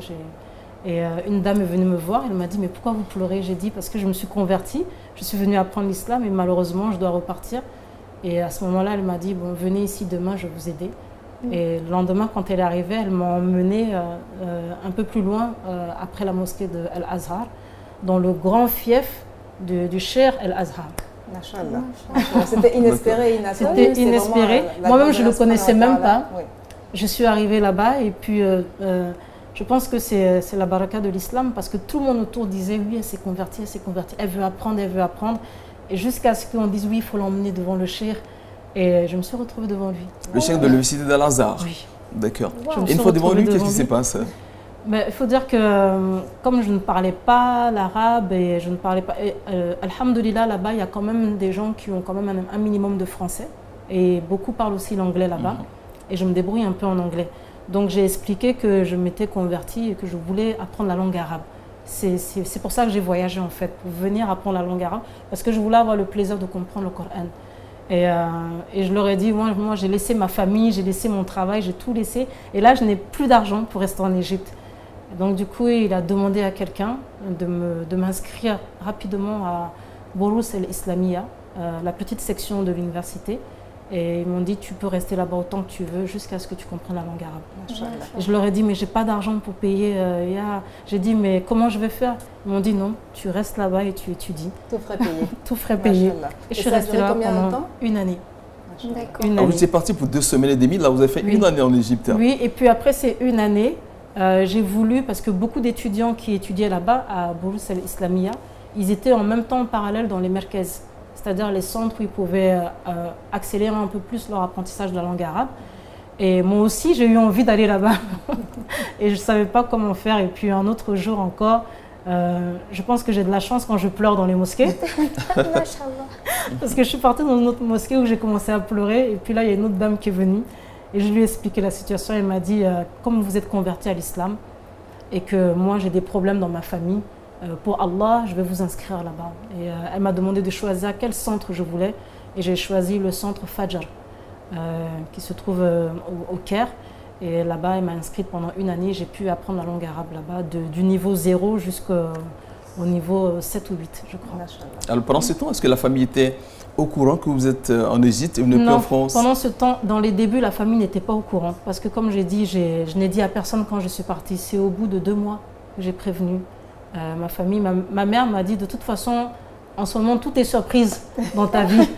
Et une dame est venue me voir, elle m'a dit « Mais pourquoi vous pleurez ?» J'ai dit « Parce que je me suis convertie, je suis venue apprendre l'islam et malheureusement, je dois repartir. » Et à ce moment-là, elle m'a dit « Bon, venez ici demain, je vais vous aider. » Et le lendemain, quand elle est arrivée, elle m'a emmenée un peu plus loin, après la mosquée de Al-Azhar, dans le grand fief du Cheikh Al-Azhar.
C'était inespéré, inattendu.
C'était inespéré. Moi-même, je ne le connaissais même pas. Oui. Je suis arrivée là-bas et puis... je pense que c'est la baraka de l'islam parce que tout le monde autour disait oui, elle s'est convertie, elle veut apprendre, elle veut apprendre. Et jusqu'à ce qu'on dise oui, il faut l'emmener devant le cheikh. Et je me suis retrouvée devant lui.
Le cheikh de l'université d'Al-Azhar? Oui. D'accord. Wow. Et une fois devant lui, qu'est-ce qui se passe?
Il faut dire que comme je ne parlais pas l'arabe et je ne parlais pas... Alhamdoulilah, là-bas, il y a quand même des gens qui ont quand même un minimum de français. Et beaucoup parlent aussi l'anglais là-bas. Et je me débrouille un peu en anglais. Donc j'ai expliqué que je m'étais convertie et que je voulais apprendre la langue arabe. C'est pour ça que j'ai voyagé en fait, pour venir apprendre la langue arabe, parce que je voulais avoir le plaisir de comprendre le Coran. Et je leur ai dit, moi j'ai laissé ma famille, j'ai laissé mon travail, j'ai tout laissé. Et là, je n'ai plus d'argent pour rester en Égypte. Donc du coup, il a demandé à quelqu'un de m'inscrire rapidement à Borous el-Islamia, la petite section de l'université. Et ils m'ont dit, tu peux rester là-bas autant que tu veux jusqu'à ce que tu comprennes la langue arabe. Et je leur ai dit, mais j'ai pas d'argent pour payer. J'ai dit, mais comment je vais faire? Ils m'ont dit, non, tu restes là-bas et tu étudies.
Tout frais payé.
Tout frais payé. Et je suis restée là pendant une année.
Vous étiez parti pour 2 semaines et demie, là vous avez fait une année en Égypte.
Oui, et puis après c'est une année, j'ai voulu, parce que beaucoup d'étudiants qui étudiaient là-bas, à Borous el-Islamia, ils étaient en même temps en parallèle dans les merkez. c'est-à-dire les centres où ils pouvaient accélérer un peu plus leur apprentissage de la langue arabe. Et moi aussi, j'ai eu envie d'aller là-bas et je ne savais pas comment faire. Et puis un autre jour encore, je pense que j'ai de la chance quand je pleure dans les mosquées. Parce que je suis partie dans une autre mosquée où j'ai commencé à pleurer. Et puis là, il y a une autre dame qui est venue et je lui ai expliqué la situation. Elle m'a dit, comme vous êtes converti à l'islam et que moi j'ai des problèmes dans ma famille, pour Allah, je vais vous inscrire là-bas. Et elle m'a demandé de choisir quel centre je voulais. Et j'ai choisi le centre Fajr, qui se trouve au Caire. Et là-bas, elle m'a inscrite pendant une année. J'ai pu apprendre la langue arabe là-bas, du niveau 0 jusqu'au niveau 7 ou 8, je crois.
Alors pendant ce temps, est-ce que la famille était au courant que vous êtes en Égypte et vous n'êtes plus en France?
Pendant ce temps, dans les débuts, la famille n'était pas au courant. Parce que comme j'ai dit, je n'ai dit à personne quand je suis partie. C'est au bout de 2 mois que j'ai prévenu ma famille. Ma mère m'a dit, de toute façon, en ce moment, tout est surprise dans ta vie.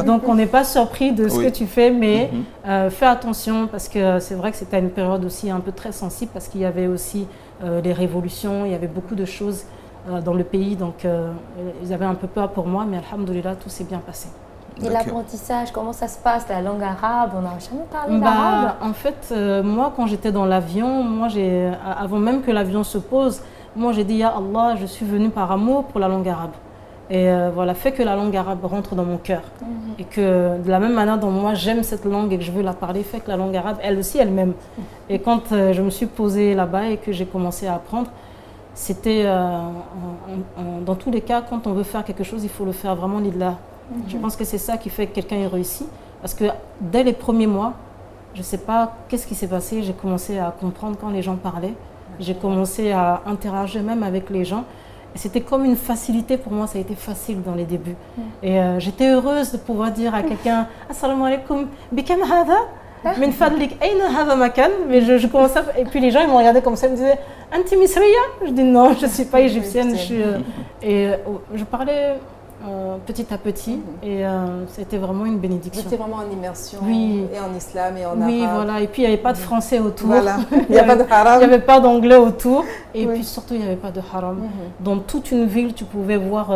Donc, on n'est pas surpris de ce que tu fais, mais fais attention parce que c'est vrai que c'était une période aussi un peu très sensible parce qu'il y avait aussi les révolutions, il y avait beaucoup de choses dans le pays. Donc, ils avaient un peu peur pour moi, mais alhamdoulilah, tout s'est bien passé.
Et l'apprentissage, comment ça se passe? La langue arabe, on n'a jamais parlé d'arabe.
En fait, moi, quand j'étais dans l'avion, avant même que l'avion se pose, moi, j'ai dit, Ya Allah, je suis venue par amour pour la langue arabe. Et voilà, fait que la langue arabe rentre dans mon cœur. Et que de la même manière dont moi j'aime cette langue et que je veux la parler, fait que la langue arabe, elle aussi, elle m'aime. Et quand je me suis posée là-bas et que j'ai commencé à apprendre, c'était, dans tous les cas, quand on veut faire quelque chose, il faut le faire vraiment lillah. Je pense que c'est ça qui fait que quelqu'un est réussi. Parce que dès les premiers mois, je ne sais pas qu'est-ce qui s'est passé, j'ai commencé à comprendre quand les gens parlaient. J'ai commencé à interagir même avec les gens. C'était comme une facilité pour moi, ça a été facile dans les débuts. Et j'étais heureuse de pouvoir dire à quelqu'un « Assalamu alaikum, bikam hada min fadlik ayna hada makan ?» Mais je commençais et puis les gens ils m'ont regardé comme ça, ils me disaient « Anti misriya ?» Je dis « Non, je ne suis pas égyptienne. » Et je parlais petit à petit et c'était vraiment une bénédiction.
C'était vraiment en immersion et en islam et en arabe.
Oui, voilà. Et puis il n'y avait pas de français autour.
Voilà. Il n'y a pas de haram.
Il n'y avait pas d'anglais autour. Et puis surtout, il n'y avait pas de haram. Dans toute une ville, tu pouvais voir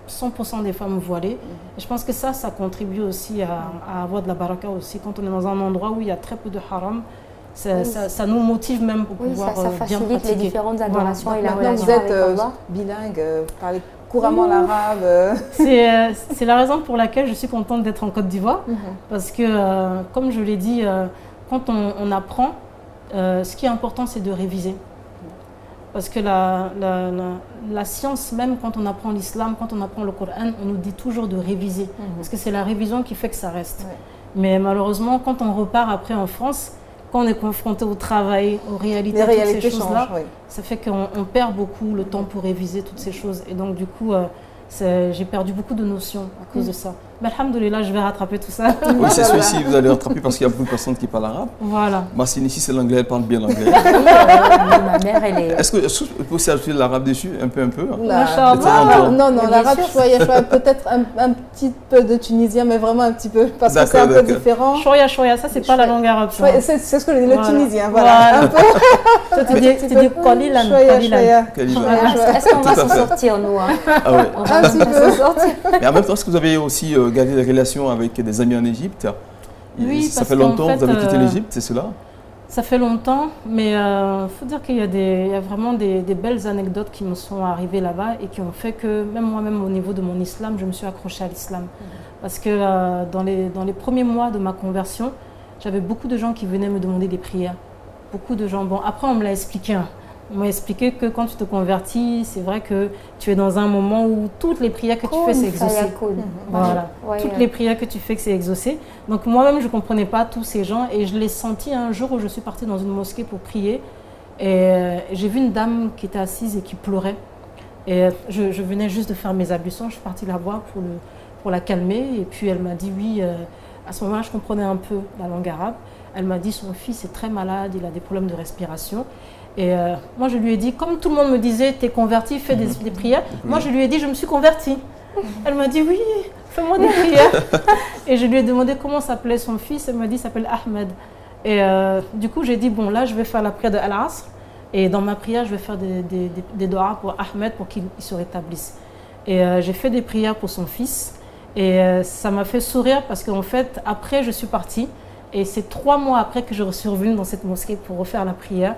100% des femmes voilées. Et je pense que ça contribue aussi à avoir de la baraka aussi. Quand on est dans un endroit où il y a très peu de haram, ça nous motive même pour pouvoir bien pratiquer.
Ça facilite les différentes adorations et la relation
vous êtes
avec Allah.
bilingue, parlez couramment l'arabe.
C'est la raison pour laquelle je suis contente d'être en Côte d'Ivoire. Parce que, comme je l'ai dit, quand on apprend, ce qui est important, c'est de réviser. Parce que la science, même quand on apprend l'islam, quand on apprend le Coran, on nous dit toujours de réviser. Parce que c'est la révision qui fait que ça reste. Mais malheureusement, quand on repart après en France, quand on est confronté au travail, aux réalités, toutes ces choses-là, ça fait qu'on perd beaucoup le temps pour réviser toutes ces choses. Et donc, du coup, j'ai perdu beaucoup de notions à cause de ça. Mais alhamdoulilah, je vais rattraper tout ça.
Oui, c'est sûr, ici, vous allez rattraper parce qu'il y a beaucoup de personnes qui parlent arabe.
Voilà.
Massine, ici, c'est l'anglais, elle parle bien l'anglais.
Ma mère, elle est...
Est-ce que vous pouvez ajouter l'arabe dessus, un peu
Non, l'arabe, peut-être un petit peu de tunisien, mais vraiment un petit peu, parce que c'est un peu différent.
Choya, ça, c'est pas la langue arabe.
C'est ce que je dis, le tunisien, voilà. Un peu.
Toi, tu dis Kalilan.
Est-ce qu'on va s'en sortir, nous?
Ah ouais.
On va s'en sortir.
Mais en même temps, est-ce que vous avez aussi gardé des relations avec des amis en Égypte?
Oui,
ça fait longtemps que vous avez quitté l'Égypte, c'est cela?
Ça fait longtemps, mais il faut dire qu'il y a vraiment des belles anecdotes qui me sont arrivées là-bas et qui ont fait que, même moi-même au niveau de mon islam, je me suis accrochée à l'islam. Parce que dans les premiers mois de ma conversion, j'avais beaucoup de gens qui venaient me demander des prières. Beaucoup de gens. Bon, après, on me l'a expliqué. On m'a expliqué que quand tu te convertis, c'est vrai que tu es dans un moment où toutes les prières que tu fais, c'est exaucé. Voilà. Toutes les prières que tu fais, c'est exaucé. Donc moi-même, je ne comprenais pas tous ces gens et je l'ai senti un jour où je suis partie dans une mosquée pour prier. Et j'ai vu une dame qui était assise et qui pleurait. Et je venais juste de faire mes ablutions. Je suis partie la voir pour la calmer. Et puis elle m'a dit oui. À ce moment-là, je comprenais un peu la langue arabe. Elle m'a dit son fils est très malade, il a des problèmes de respiration. Et moi, je lui ai dit, comme tout le monde me disait, t'es converti, fais des prières. Moi, je lui ai dit, je me suis convertie. Elle m'a dit, oui, fais-moi des prières. Et je lui ai demandé comment s'appelait son fils. Elle m'a dit, il s'appelle Ahmed. Et du coup, j'ai dit, bon, là, je vais faire la prière de Al-Asr. Et dans ma prière, je vais faire des doigts pour Ahmed pour qu'il se rétablisse. Et j'ai fait des prières pour son fils. Et ça m'a fait sourire parce qu'en fait, après, je suis partie. Et c'est 3 mois après que je suis revenue dans cette mosquée pour refaire la prière.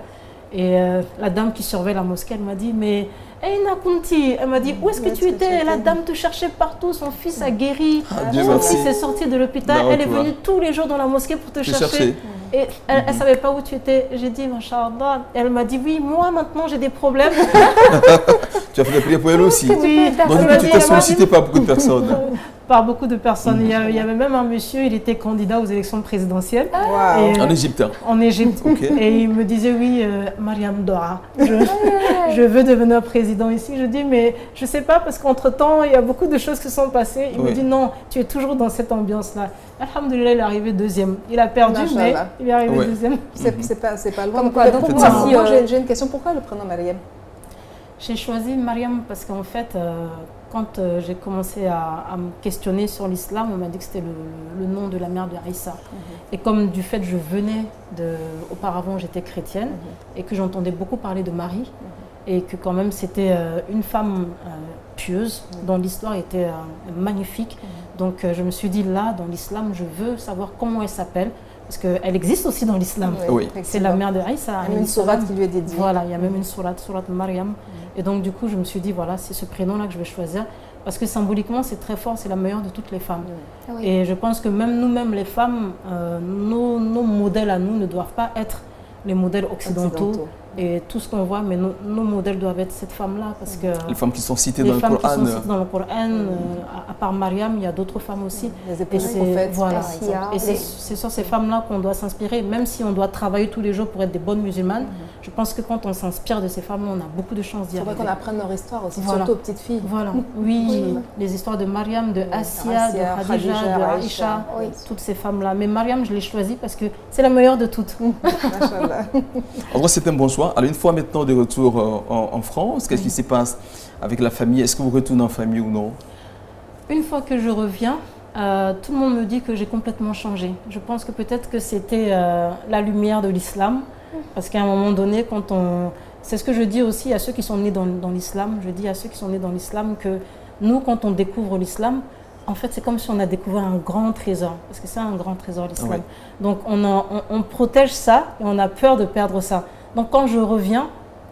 Et la dame qui surveille la mosquée, elle m'a dit, mais Aina Kunti, elle m'a dit, où est-ce que tu étais? La dame te cherchait partout, son fils a guéri, son fils est sorti de l'hôpital, elle est venue tous les jours dans la mosquée pour te chercher. Et elle ne savait pas où tu étais. J'ai dit, Masha'Allah. Elle m'a dit, oui, moi maintenant j'ai des problèmes.
Tu as fait des prières pour elle aussi.
Oui.
Donc tu t'es sollicité par beaucoup de personnes.
Par beaucoup de personnes. Il y avait même un monsieur, il était candidat aux élections présidentielles.
En Égypte.
En Égypte. Et il me disait, oui, Mariam Dora, je veux devenir président ici. Je dis, mais je ne sais pas, parce qu'entre-temps, il y a beaucoup de choses qui sont passées. Il me dit, non, tu es toujours dans cette ambiance-là. Alhamdulillah, il est arrivé deuxième. Il a perdu, mais il est arrivé deuxième.
C'est pas loin. J'ai une question. Pourquoi le prénom Mariam?
J'ai choisi Mariam parce qu'en fait, quand j'ai commencé à me questionner sur l'islam, on m'a dit que c'était le nom de la mère de Aïssa. Et comme du fait je venais auparavant j'étais chrétienne et que j'entendais beaucoup parler de Marie et que quand même c'était une femme pieuse dont l'histoire était magnifique. Donc je me suis dit là, dans l'islam, je veux savoir comment elle s'appelle. Parce qu'elle existe aussi dans l'islam. C'est la mère de Aïssa.
Il y a une sourate qui lui est dédiée.
Voilà, il y a même une sourate Mariam. Et donc du coup, je me suis dit, voilà, c'est ce prénom-là que je vais choisir. Parce que symboliquement, c'est très fort, c'est la meilleure de toutes les femmes. Et je pense que même nous-mêmes, les femmes, nos modèles à nous ne doivent pas être les modèles occidentaux. Et tout ce qu'on voit, mais nos modèles doivent être cette femme-là. Parce que
les femmes qui sont citées dans le Coran.
Les femmes qui sont citées dans le Coran, à part Mariam, il y a d'autres femmes aussi.
Les épouses prophètes.
Voilà. Et c'est sur ces femmes-là qu'on doit s'inspirer, même si on doit travailler tous les jours pour être des bonnes musulmanes. Je pense que quand on s'inspire de ces femmes-là, on a beaucoup de chances d'y arriver.
Il faudrait qu'on apprenne leur histoire aussi, surtout aux petites filles.
Voilà, oui, les histoires de Mariam, de Assia, de Khadija, de Aïcha, toutes ces femmes-là. Mais Mariam, je l'ai choisie parce que c'est la meilleure de toutes.
En vrai, c'est un bon choix. Alors, une fois maintenant de retour en France, qu'est-ce qui se passe avec la famille? Est-ce que vous retournez en famille ou non?
Une fois que je reviens, tout le monde me dit que j'ai complètement changé. Je pense que peut-être que c'était la lumière de l'islam. Parce qu'à un moment donné, quand on... C'est ce que je dis aussi à ceux qui sont nés dans l'islam. Je dis à ceux qui sont nés dans l'islam que nous, quand on découvre l'islam, en fait, c'est comme si on a découvert un grand trésor. Parce que c'est un grand trésor, l'islam. Donc, on protège ça et on a peur de perdre ça. Donc, quand je reviens,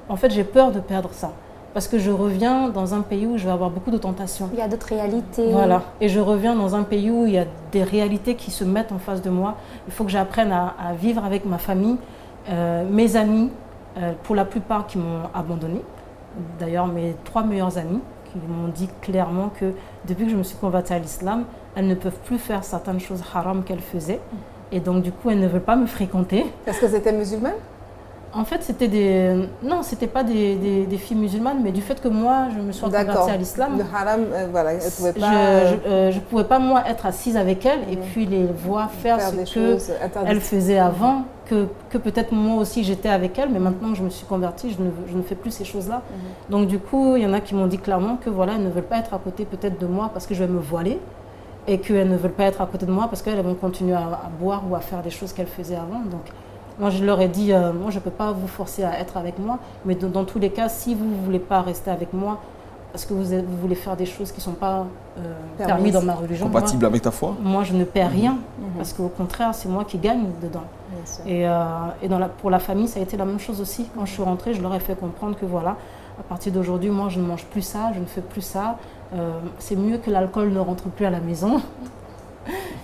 en fait, j'ai peur de perdre ça. Parce que je reviens dans un pays où je vais avoir beaucoup de tentations.
Il y a d'autres réalités.
Voilà. Et je reviens dans un pays où il y a des réalités qui se mettent en face de moi. Il faut que j'apprenne à vivre avec ma famille. Mes amis, pour la plupart qui m'ont abandonné, d'ailleurs mes 3 meilleures amies qui m'ont dit clairement que depuis que je me suis convertie à l'islam, elles ne peuvent plus faire certaines choses haram qu'elles faisaient et donc du coup elles ne veulent pas me fréquenter.
Est-ce que c'était musulmane?
En fait, c'était des... Non, c'était pas des filles musulmanes, mais du fait que moi, je me suis convertie à l'islam.
Le haram, voilà, elle pouvait pas...
Je pouvais pas, moi, être assise avec elle et puis les voir faire ce qu'elle faisait avant, que peut-être moi aussi j'étais avec elle, mais maintenant que je me suis convertie, je ne fais plus ces choses-là. Donc du coup, il y en a qui m'ont dit clairement que voilà, elles ne veulent pas être à côté peut-être de moi parce que je vais me voiler et qu'elles ne veulent pas être à côté de moi parce qu'elles vont continuer à boire ou à faire des choses qu'elles faisaient avant. Donc, moi, je leur ai dit, moi, je ne peux pas vous forcer à être avec moi, mais dans tous les cas, si vous ne voulez pas rester avec moi, parce que vous voulez faire des choses qui ne sont pas permises dans ma religion.
Compatibles avec ta foi?
Moi, je ne perds rien, parce qu'au contraire, c'est moi qui gagne dedans. Et pour la famille, ça a été la même chose aussi. Quand je suis rentrée, je leur ai fait comprendre que voilà, à partir d'aujourd'hui, moi, je ne mange plus ça, je ne fais plus ça. C'est mieux que l'alcool ne rentre plus à la maison.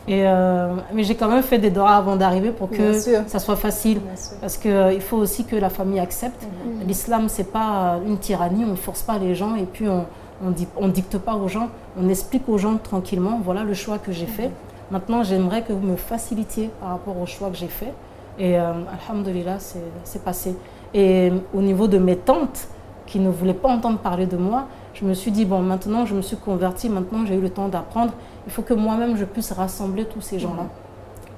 Mais j'ai quand même fait des doigts avant d'arriver pour que ça soit facile. Parce qu'il faut aussi que la famille accepte. L'islam, ce n'est pas une tyrannie, on ne force pas les gens et puis on dicte pas aux gens. On explique aux gens tranquillement, voilà le choix que j'ai fait. Maintenant, j'aimerais que vous me facilitiez par rapport au choix que j'ai fait. Et alhamdoulilah, c'est passé. Et au niveau de mes tantes, qui ne voulaient pas entendre parler de moi, je me suis dit, bon, maintenant je me suis convertie, maintenant j'ai eu le temps d'apprendre, il faut que moi-même je puisse rassembler tous ces gens-là.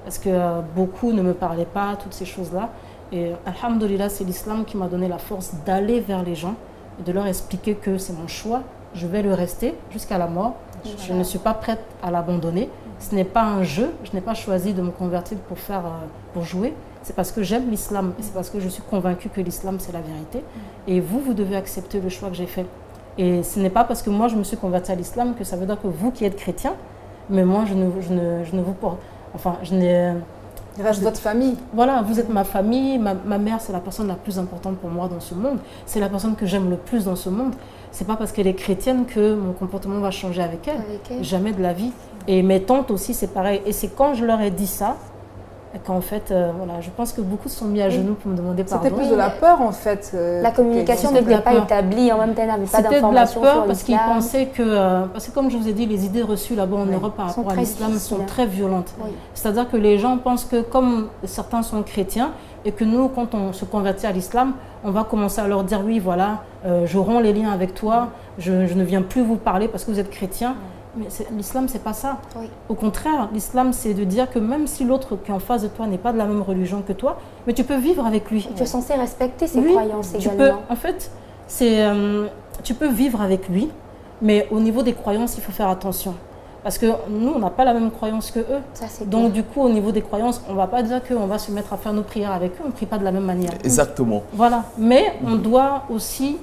Parce que beaucoup ne me parlaient pas, toutes ces choses-là. Et alhamdoulilah, c'est l'islam qui m'a donné la force d'aller vers les gens et de leur expliquer que c'est mon choix, je vais le rester jusqu'à la mort. Je ne suis pas prête à l'abandonner. Ce n'est pas un jeu, je n'ai pas choisi de me convertir pour jouer. C'est parce que j'aime l'islam et c'est parce que je suis convaincue que l'islam c'est la vérité. Et vous devez accepter le choix que j'ai fait. Et ce n'est pas parce que moi je me suis convertie à l'islam que ça veut dire que vous qui êtes chrétien, mais moi, je ne vous porte. Enfin, je n'ai...
Il reste votre famille.
Voilà, vous êtes ma famille. Ma mère, c'est la personne la plus importante pour moi dans ce monde. C'est la personne que j'aime le plus dans ce monde. C'est pas parce qu'elle est chrétienne que mon comportement va changer avec elle. Jamais de la vie. Et mes tantes aussi, c'est pareil. Et c'est quand je leur ai dit ça, qu'en fait, voilà, je pense que beaucoup se sont mis à genoux pour me demander pardon.
C'était plus de la peur, en fait.
La communication n'était pas établie, en même temps, n'avait pas d'informations.
C'était de la peur parce qu'ils pensaient que... parce que comme je vous ai dit, les idées reçues là-bas en Europe par rapport à l'islam sont très violentes. Oui. C'est-à-dire que les gens pensent que comme certains sont chrétiens, et que nous, quand on se convertit à l'islam, on va commencer à leur dire, oui, voilà, je romps les liens avec toi, je ne viens plus vous parler parce que vous êtes chrétien. Mais l'islam, c'est pas ça. Oui. Au contraire, l'islam, c'est de dire que même si l'autre qui est en face de toi n'est pas de la même religion que toi, mais tu peux vivre avec lui.
Tu es censé respecter ses croyances également.
En fait, tu peux vivre avec lui, mais au niveau des croyances, il faut faire attention. Parce que nous, on n'a pas la même croyance que eux. Ça, donc, du coup, au niveau des croyances, on ne va pas dire qu'on va se mettre à faire nos prières avec eux. On ne prie pas de la même manière.
Exactement.
Voilà. Mais on doit aussi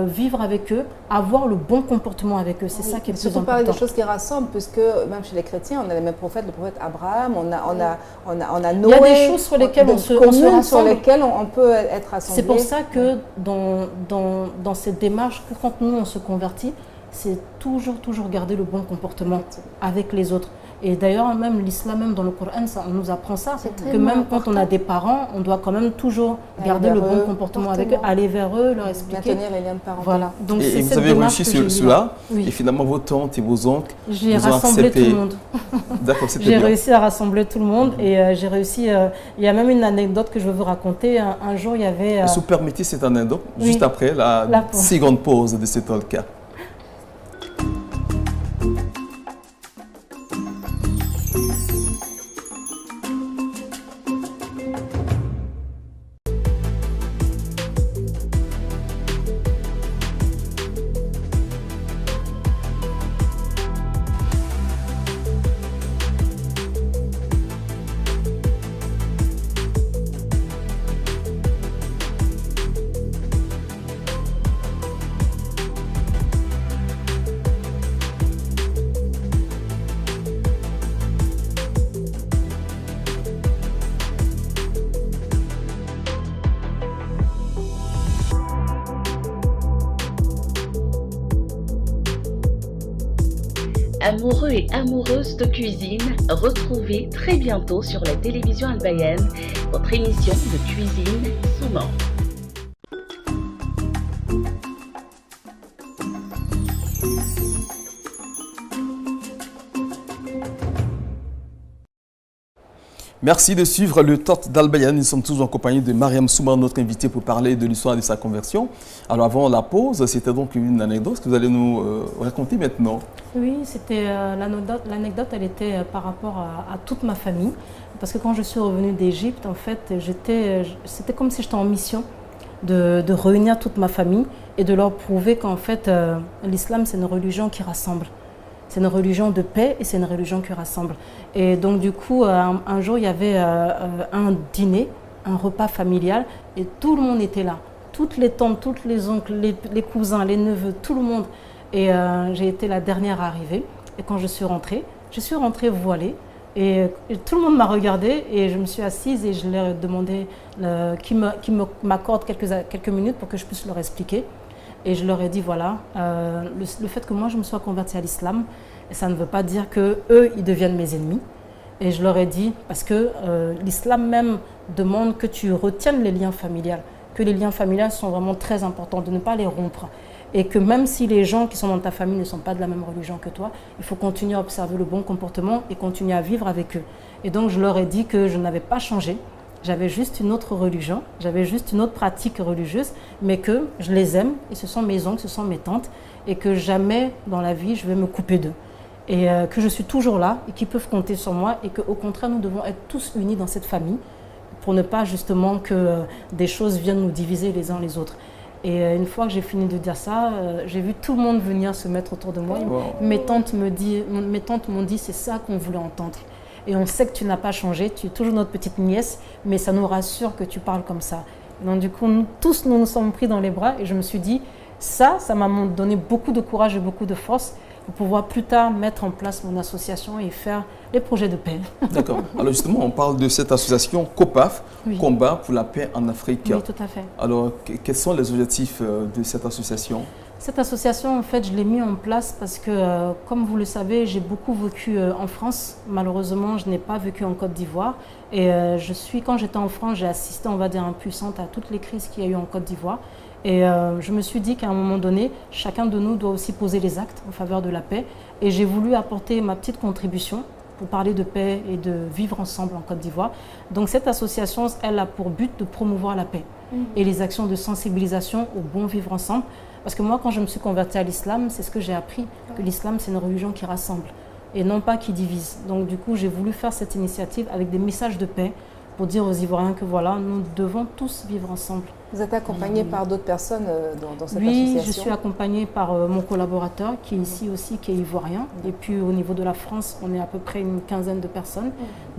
vivre avec eux, avoir le bon comportement avec eux. C'est ça qui est le plus important.
Surtout parler des choses qui rassemblent, puisque même chez les chrétiens, on a les mêmes prophètes, le prophète Abraham, on a Noé.
Il y a des choses sur lesquelles on se rassemble.
Sur lesquelles on peut être rassemblés.
C'est pour ça que dans cette démarche, quand nous, on se convertit, c'est toujours garder le bon comportement avec les autres. Et d'ailleurs, même l'islam, même dans le Coran, on nous apprend ça, que même important. Quand on a des parents, on doit quand même toujours garder le bon comportement avec eux, aller vers eux, leur expliquer.
Maintenir les liens de parenté.
Voilà. Donc,
et vous avez réussi cela, et finalement vos tantes et vos oncles,
j'ai rassemblé tout le monde.
D'accord, c'était
bien. J'ai réussi à rassembler tout le monde, et j'ai réussi, il y a même une anecdote que je veux vous raconter. Un jour, il y avait...
Si vous permettez cette anecdote, juste après la seconde pause de cet cas.
Amoureux et amoureuses de cuisine, retrouvez très bientôt sur la télévision albayenne votre émission de cuisine Souman.
Merci de suivre le Tort d'Albayan. Nous sommes toujours en compagnie de Mariam Souman, notre invitée, pour parler de l'histoire de sa conversion. Alors avant la pause, c'était donc une anecdote que vous allez nous raconter maintenant.
Oui, c'était l'anecdote, elle était par rapport à toute ma famille. Parce que quand je suis revenue d'Égypte, en fait, c'était comme si j'étais en mission de réunir toute ma famille et de leur prouver qu'en fait, l'islam, c'est une religion qui rassemble. C'est une religion de paix et c'est une religion qui rassemble. Et donc du coup, un jour, il y avait un dîner, un repas familial et tout le monde était là. Toutes les tantes, tous les oncles, les cousins, les neveux, tout le monde. Et j'ai été la dernière arrivée. Et quand je suis rentrée voilée. Et tout le monde m'a regardée et je me suis assise et je leur ai demandé qu'ils m'accordent quelques minutes pour que je puisse leur expliquer. Et je leur ai dit, voilà, le fait que moi je me sois convertie à l'islam, ça ne veut pas dire qu'eux, ils deviennent mes ennemis. Et je leur ai dit, parce que l'islam même demande que tu retiennes les liens familiaux, que les liens familiaux sont vraiment très importants, de ne pas les rompre. Et que même si les gens qui sont dans ta famille ne sont pas de la même religion que toi, il faut continuer à observer le bon comportement et continuer à vivre avec eux. Et donc je leur ai dit que je n'avais pas changé. J'avais juste une autre religion, j'avais juste une autre pratique religieuse, mais que je les aime, et ce sont mes oncles, ce sont mes tantes, et que jamais dans la vie je vais me couper d'eux. Et que je suis toujours là, et qu'ils peuvent compter sur moi, et qu'au contraire nous devons être tous unis dans cette famille, pour ne pas justement que des choses viennent nous diviser les uns les autres. Et une fois que j'ai fini de dire ça, j'ai vu tout le monde venir se mettre autour de moi. Wow. Mes tantes m'ont dit, c'est ça qu'on voulait entendre. Et on sait que tu n'as pas changé, tu es toujours notre petite nièce, mais ça nous rassure que tu parles comme ça. Et donc du coup, nous nous sommes pris dans les bras et je me suis dit, ça m'a donné beaucoup de courage et beaucoup de force pour pouvoir plus tard mettre en place mon association et faire les projets de paix.
D'accord. Alors justement, on parle de cette association COPAF, Combat pour la paix en Afrique.
Oui, tout à fait.
Alors, quels sont les objectifs de cette association?
Cette association, en fait, je l'ai mis en place parce que, comme vous le savez, j'ai beaucoup vécu en France. Malheureusement, je n'ai pas vécu en Côte d'Ivoire. Et quand j'étais en France, j'ai assisté, on va dire, impuissante à toutes les crises qu'il y a eu en Côte d'Ivoire. Et je me suis dit qu'à un moment donné, chacun de nous doit aussi poser les actes en faveur de la paix. Et j'ai voulu apporter ma petite contribution pour parler de paix et de vivre ensemble en Côte d'Ivoire. Donc cette association, elle a pour but de promouvoir la paix et les actions de sensibilisation au bon vivre ensemble. Parce que moi, quand je me suis convertie à l'islam, c'est ce que j'ai appris, que l'islam, c'est une religion qui rassemble et non pas qui divise. Donc du coup, j'ai voulu faire cette initiative avec des messages de paix pour dire aux Ivoiriens que voilà, nous devons tous vivre ensemble.
Vous êtes accompagné par d'autres personnes dans cette association?
Oui, je suis accompagnée par mon collaborateur qui est ici aussi, qui est ivoirien. Et puis au niveau de la France, on est à peu près une quinzaine de personnes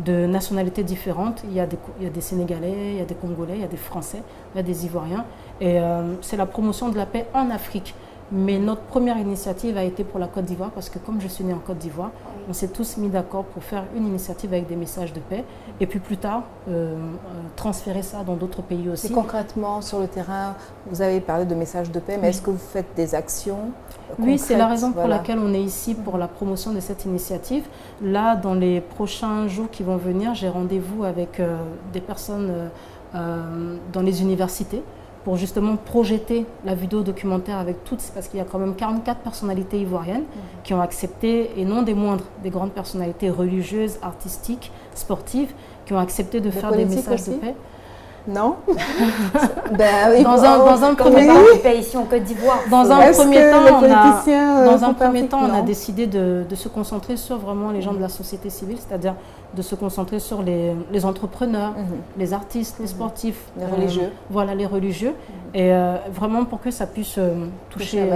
de nationalités différentes. Il y a des Sénégalais, il y a des Congolais, il y a des Français, il y a des Ivoiriens. Et c'est la promotion de la paix en Afrique. Mais notre première initiative a été pour la Côte d'Ivoire parce que comme je suis née en Côte d'Ivoire, on s'est tous mis d'accord pour faire une initiative avec des messages de paix et puis plus tard transférer ça dans d'autres pays aussi.
Et concrètement, sur le terrain, vous avez parlé de messages de paix, mais est-ce que vous faites des actions concrètes?
Oui, c'est la raison pour laquelle on est ici pour la promotion de cette initiative. Là, dans les prochains jours qui vont venir, j'ai rendez-vous avec des personnes dans les universités pour justement projeter la vidéo documentaire avec toutes, parce qu'il y a quand même 44 personnalités ivoiriennes qui ont accepté, et non des moindres, des grandes personnalités religieuses, artistiques, sportives, qui ont accepté de faire des messages de paix.
Non.
Dans un premier temps,
ici en Côte d'Ivoire.
Dans un premier temps, on a décidé de se concentrer sur vraiment les gens de la société civile, c'est-à-dire de se concentrer sur les entrepreneurs, les artistes, les sportifs,
les religieux.
Voilà, les religieux. Et vraiment pour que ça puisse toucher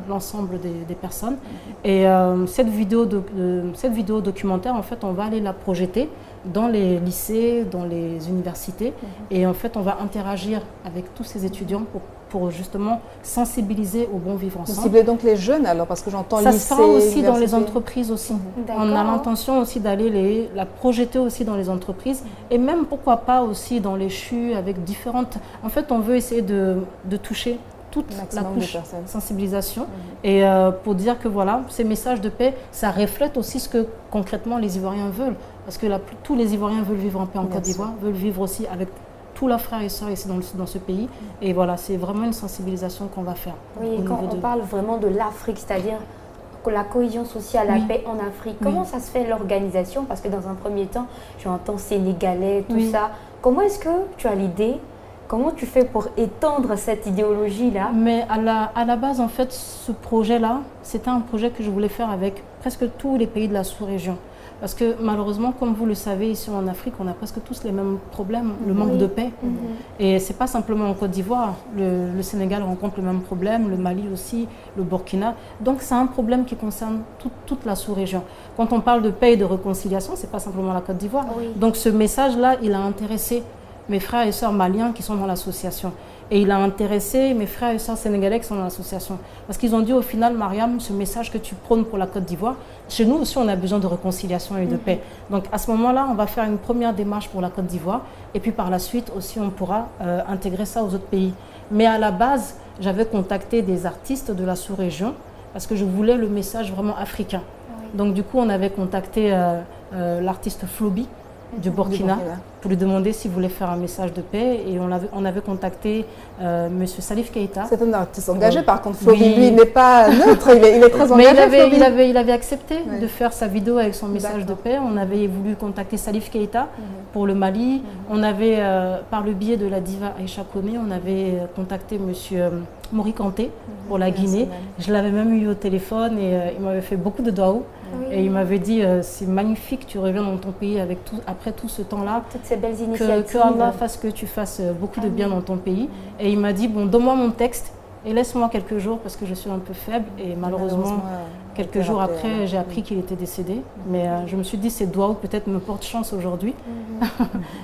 l'ensemble des personnes. Et cette vidéo documentaire, en fait, on va aller la projeter dans les lycées, dans les universités. Et en fait, on va interagir avec tous ces étudiants pour justement sensibiliser au bon vivre ensemble.
Vous ciblez donc les jeunes alors, parce que j'entends lycée,
ça se fera aussi dans les entreprises aussi. On a l'intention aussi d'aller la projeter aussi dans les entreprises et même pourquoi pas aussi dans les CHU avec différentes... En fait, on veut essayer de toucher toute la couche sensibilisation et pour dire que voilà, ces messages de paix, ça reflète aussi ce que concrètement les Ivoiriens veulent. Parce que tous les Ivoiriens veulent vivre en paix en Côte d'Ivoire, veulent vivre aussi avec tous leurs frères et sœurs ici dans ce pays. Et voilà, c'est vraiment une sensibilisation qu'on va faire.
Oui, et quand on parle vraiment de l'Afrique, c'est-à-dire la cohésion sociale, la paix en Afrique, comment ça se fait l'organisation? Parce que dans un premier temps, j'entends Sénégalais, tout ça. Comment est-ce que tu as l'idée? Comment tu fais pour étendre cette idéologie-là?
Mais à la base, en fait, ce projet-là, c'était un projet que je voulais faire avec presque tous les pays de la sous-région. Parce que malheureusement, comme vous le savez, ici en Afrique, on a presque tous les mêmes problèmes, le manque de paix. Et ce n'est pas simplement en Côte d'Ivoire. Le Sénégal rencontre le même problème, le Mali aussi, le Burkina. Donc c'est un problème qui concerne toute la sous-région. Quand on parle de paix et de réconciliation, ce n'est pas simplement la Côte d'Ivoire. Donc ce message-là, il a intéressé mes frères et sœurs maliens qui sont dans l'association. Et il a intéressé mes frères et sœurs sénégalais qui sont dans l'association. Parce qu'ils ont dit au final, Mariam, ce message que tu prônes pour la Côte d'Ivoire, chez nous aussi on a besoin de réconciliation et de paix. Donc à ce moment-là, on va faire une première démarche pour la Côte d'Ivoire. Et puis par la suite aussi, on pourra intégrer ça aux autres pays. Mais à la base, j'avais contacté des artistes de la sous-région parce que je voulais le message vraiment africain. Donc du coup, on avait contacté l'artiste Flobi du Burkina pour lui demander s'il voulait faire un message de paix et on avait contacté M. Salif Keïta.
C'est un artiste engagé par contre, Flobi, lui, il n'est pas neutre, il est très engagé.
Mais il avait accepté de faire sa vidéo avec son message de paix. On avait voulu contacter Salif Keïta pour le Mali. On avait, par le biais de la diva Aïcha Kone, on avait contacté M. Mori Kanté pour la Guinée. Je l'avais même eu au téléphone et il m'avait fait beaucoup de doigts. Et il m'avait dit, c'est magnifique, tu reviens dans ton pays après tout ce temps-là.
Toutes ces belles initiatives.
Que Allah fasse que tu fasses beaucoup de bien dans ton pays. Et il m'a dit, bon, donne-moi mon texte et laisse-moi quelques jours parce que je suis un peu faible. Et malheureusement quelques jours après, j'ai appris qu'il était décédé. Mais je me suis dit, ces doigts peut-être me portent chance aujourd'hui.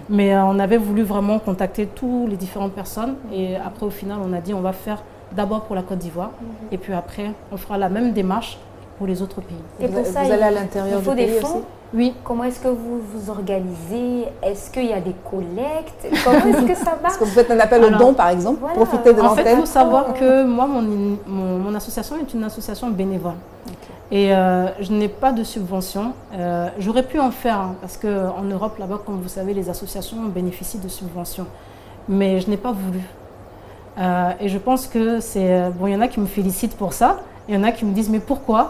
Mais on avait voulu vraiment contacter toutes les différentes personnes. Et après, au final, on a dit, on va faire d'abord pour la Côte d'Ivoire. Et puis après, on fera la même démarche pour les autres pays.
Et pour ça, vous allez à l'intérieur du pays aussi?
Oui.
Comment est-ce que vous vous organisez? Est-ce qu'il y a des collectes? Comment est-ce que ça marche?
Est-ce que vous faites un appel au don, par exemple? Voilà. Profitez de l'antenne.
En fait, il faut savoir que moi, mon association est une association bénévole. Okay. Et je n'ai pas de subvention. J'aurais pu en faire, hein, parce qu'en Europe, là-bas, comme vous savez, les associations bénéficient de subventions. Mais je n'ai pas voulu. Et je pense que c'est... Bon, il y en a qui me félicitent pour ça. Il y en a qui me disent, mais pourquoi?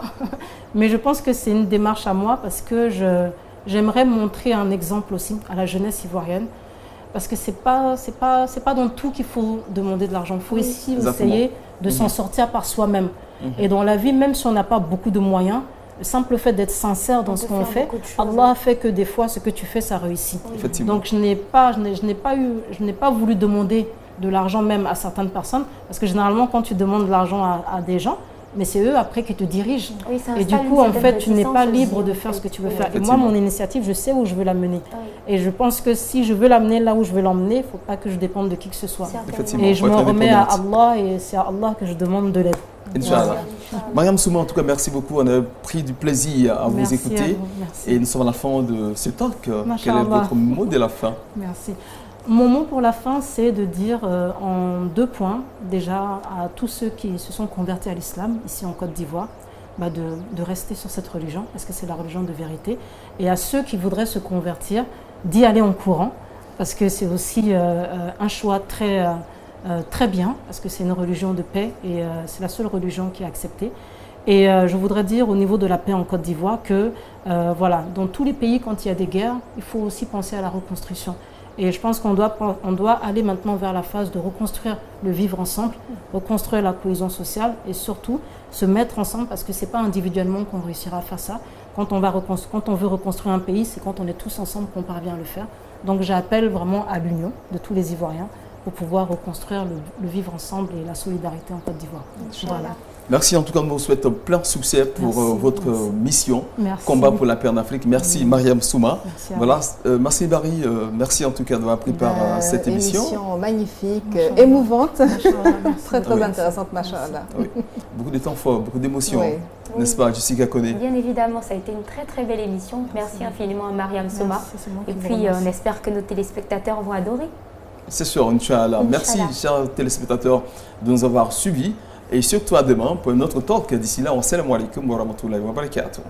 Mais je pense que c'est une démarche à moi parce que j'aimerais montrer un exemple aussi à la jeunesse ivoirienne. Parce que c'est pas dans tout qu'il faut demander de l'argent. Il faut aussi essayer de s'en sortir par soi-même. Et dans la vie, même si on n'a pas beaucoup de moyens, le simple fait d'être sincère dans ce qu'on fait, Allah fait que des fois, ce que tu fais, ça réussit. Donc, je n'ai pas voulu demander de l'argent même à certaines personnes. Parce que généralement, quand tu demandes de l'argent à des gens, mais c'est eux après qui te dirigent. Oui, et du coup, en fait, tu n'es pas libre de faire ce que tu veux faire. Et moi, mon initiative, je sais où je veux l'amener. Et je pense que si je veux l'amener là où je veux l'emmener, il ne faut pas que je dépende de qui que ce soit. Et je me remets à Allah et c'est à Allah que je demande de l'aide.
Inch'Allah. Mariam Souma, en tout cas, merci beaucoup. On a pris du plaisir à vous écouter. Et nous sommes à la fin de ce talk. Quel est votre mot de la fin? Merci.
Mon mot pour la fin, c'est de dire en 2 points, déjà à tous ceux qui se sont convertis à l'islam, ici en Côte d'Ivoire, de rester sur cette religion, parce que c'est la religion de vérité, et à ceux qui voudraient se convertir, d'y aller en courant, parce que c'est aussi un choix très bien, parce que c'est une religion de paix, et c'est la seule religion qui est acceptée. Et je voudrais dire au niveau de la paix en Côte d'Ivoire que, voilà, dans tous les pays, quand il y a des guerres, il faut aussi penser à la reconstruction. Et je pense qu'on doit aller maintenant vers la phase de reconstruire le vivre ensemble, reconstruire la cohésion sociale et surtout se mettre ensemble parce que ce n'est pas individuellement qu'on réussira à faire ça. Quand on veut reconstruire un pays, c'est quand on est tous ensemble qu'on parvient à le faire. Donc j'appelle vraiment à l'union de tous les Ivoiriens pour pouvoir reconstruire le vivre ensemble et la solidarité en Côte d'Ivoire. Voilà.
Merci, en tout cas, je vous souhaite plein succès pour votre mission, combat pour la paix en Afrique. Merci Mariam Souma. Voilà, merci Barry, merci en tout cas d'avoir préparé cette émission.
Émission magnifique, émouvante, très intéressante, machallah.
Oui. Beaucoup de temps fort, beaucoup d'émotions, n'est-ce pas, Jessica Koné?
Bien évidemment, ça a été une très belle émission. Merci infiniment à Mariam Souma. Et puis, on espère que nos téléspectateurs vont adorer.
C'est sûr, Inch'Allah. Merci, chers téléspectateurs, de nous avoir suivis. Et surtout à demain pour un autre talk. D'ici là, assalamu alaikum wa rahmatullahi wa barakatuh.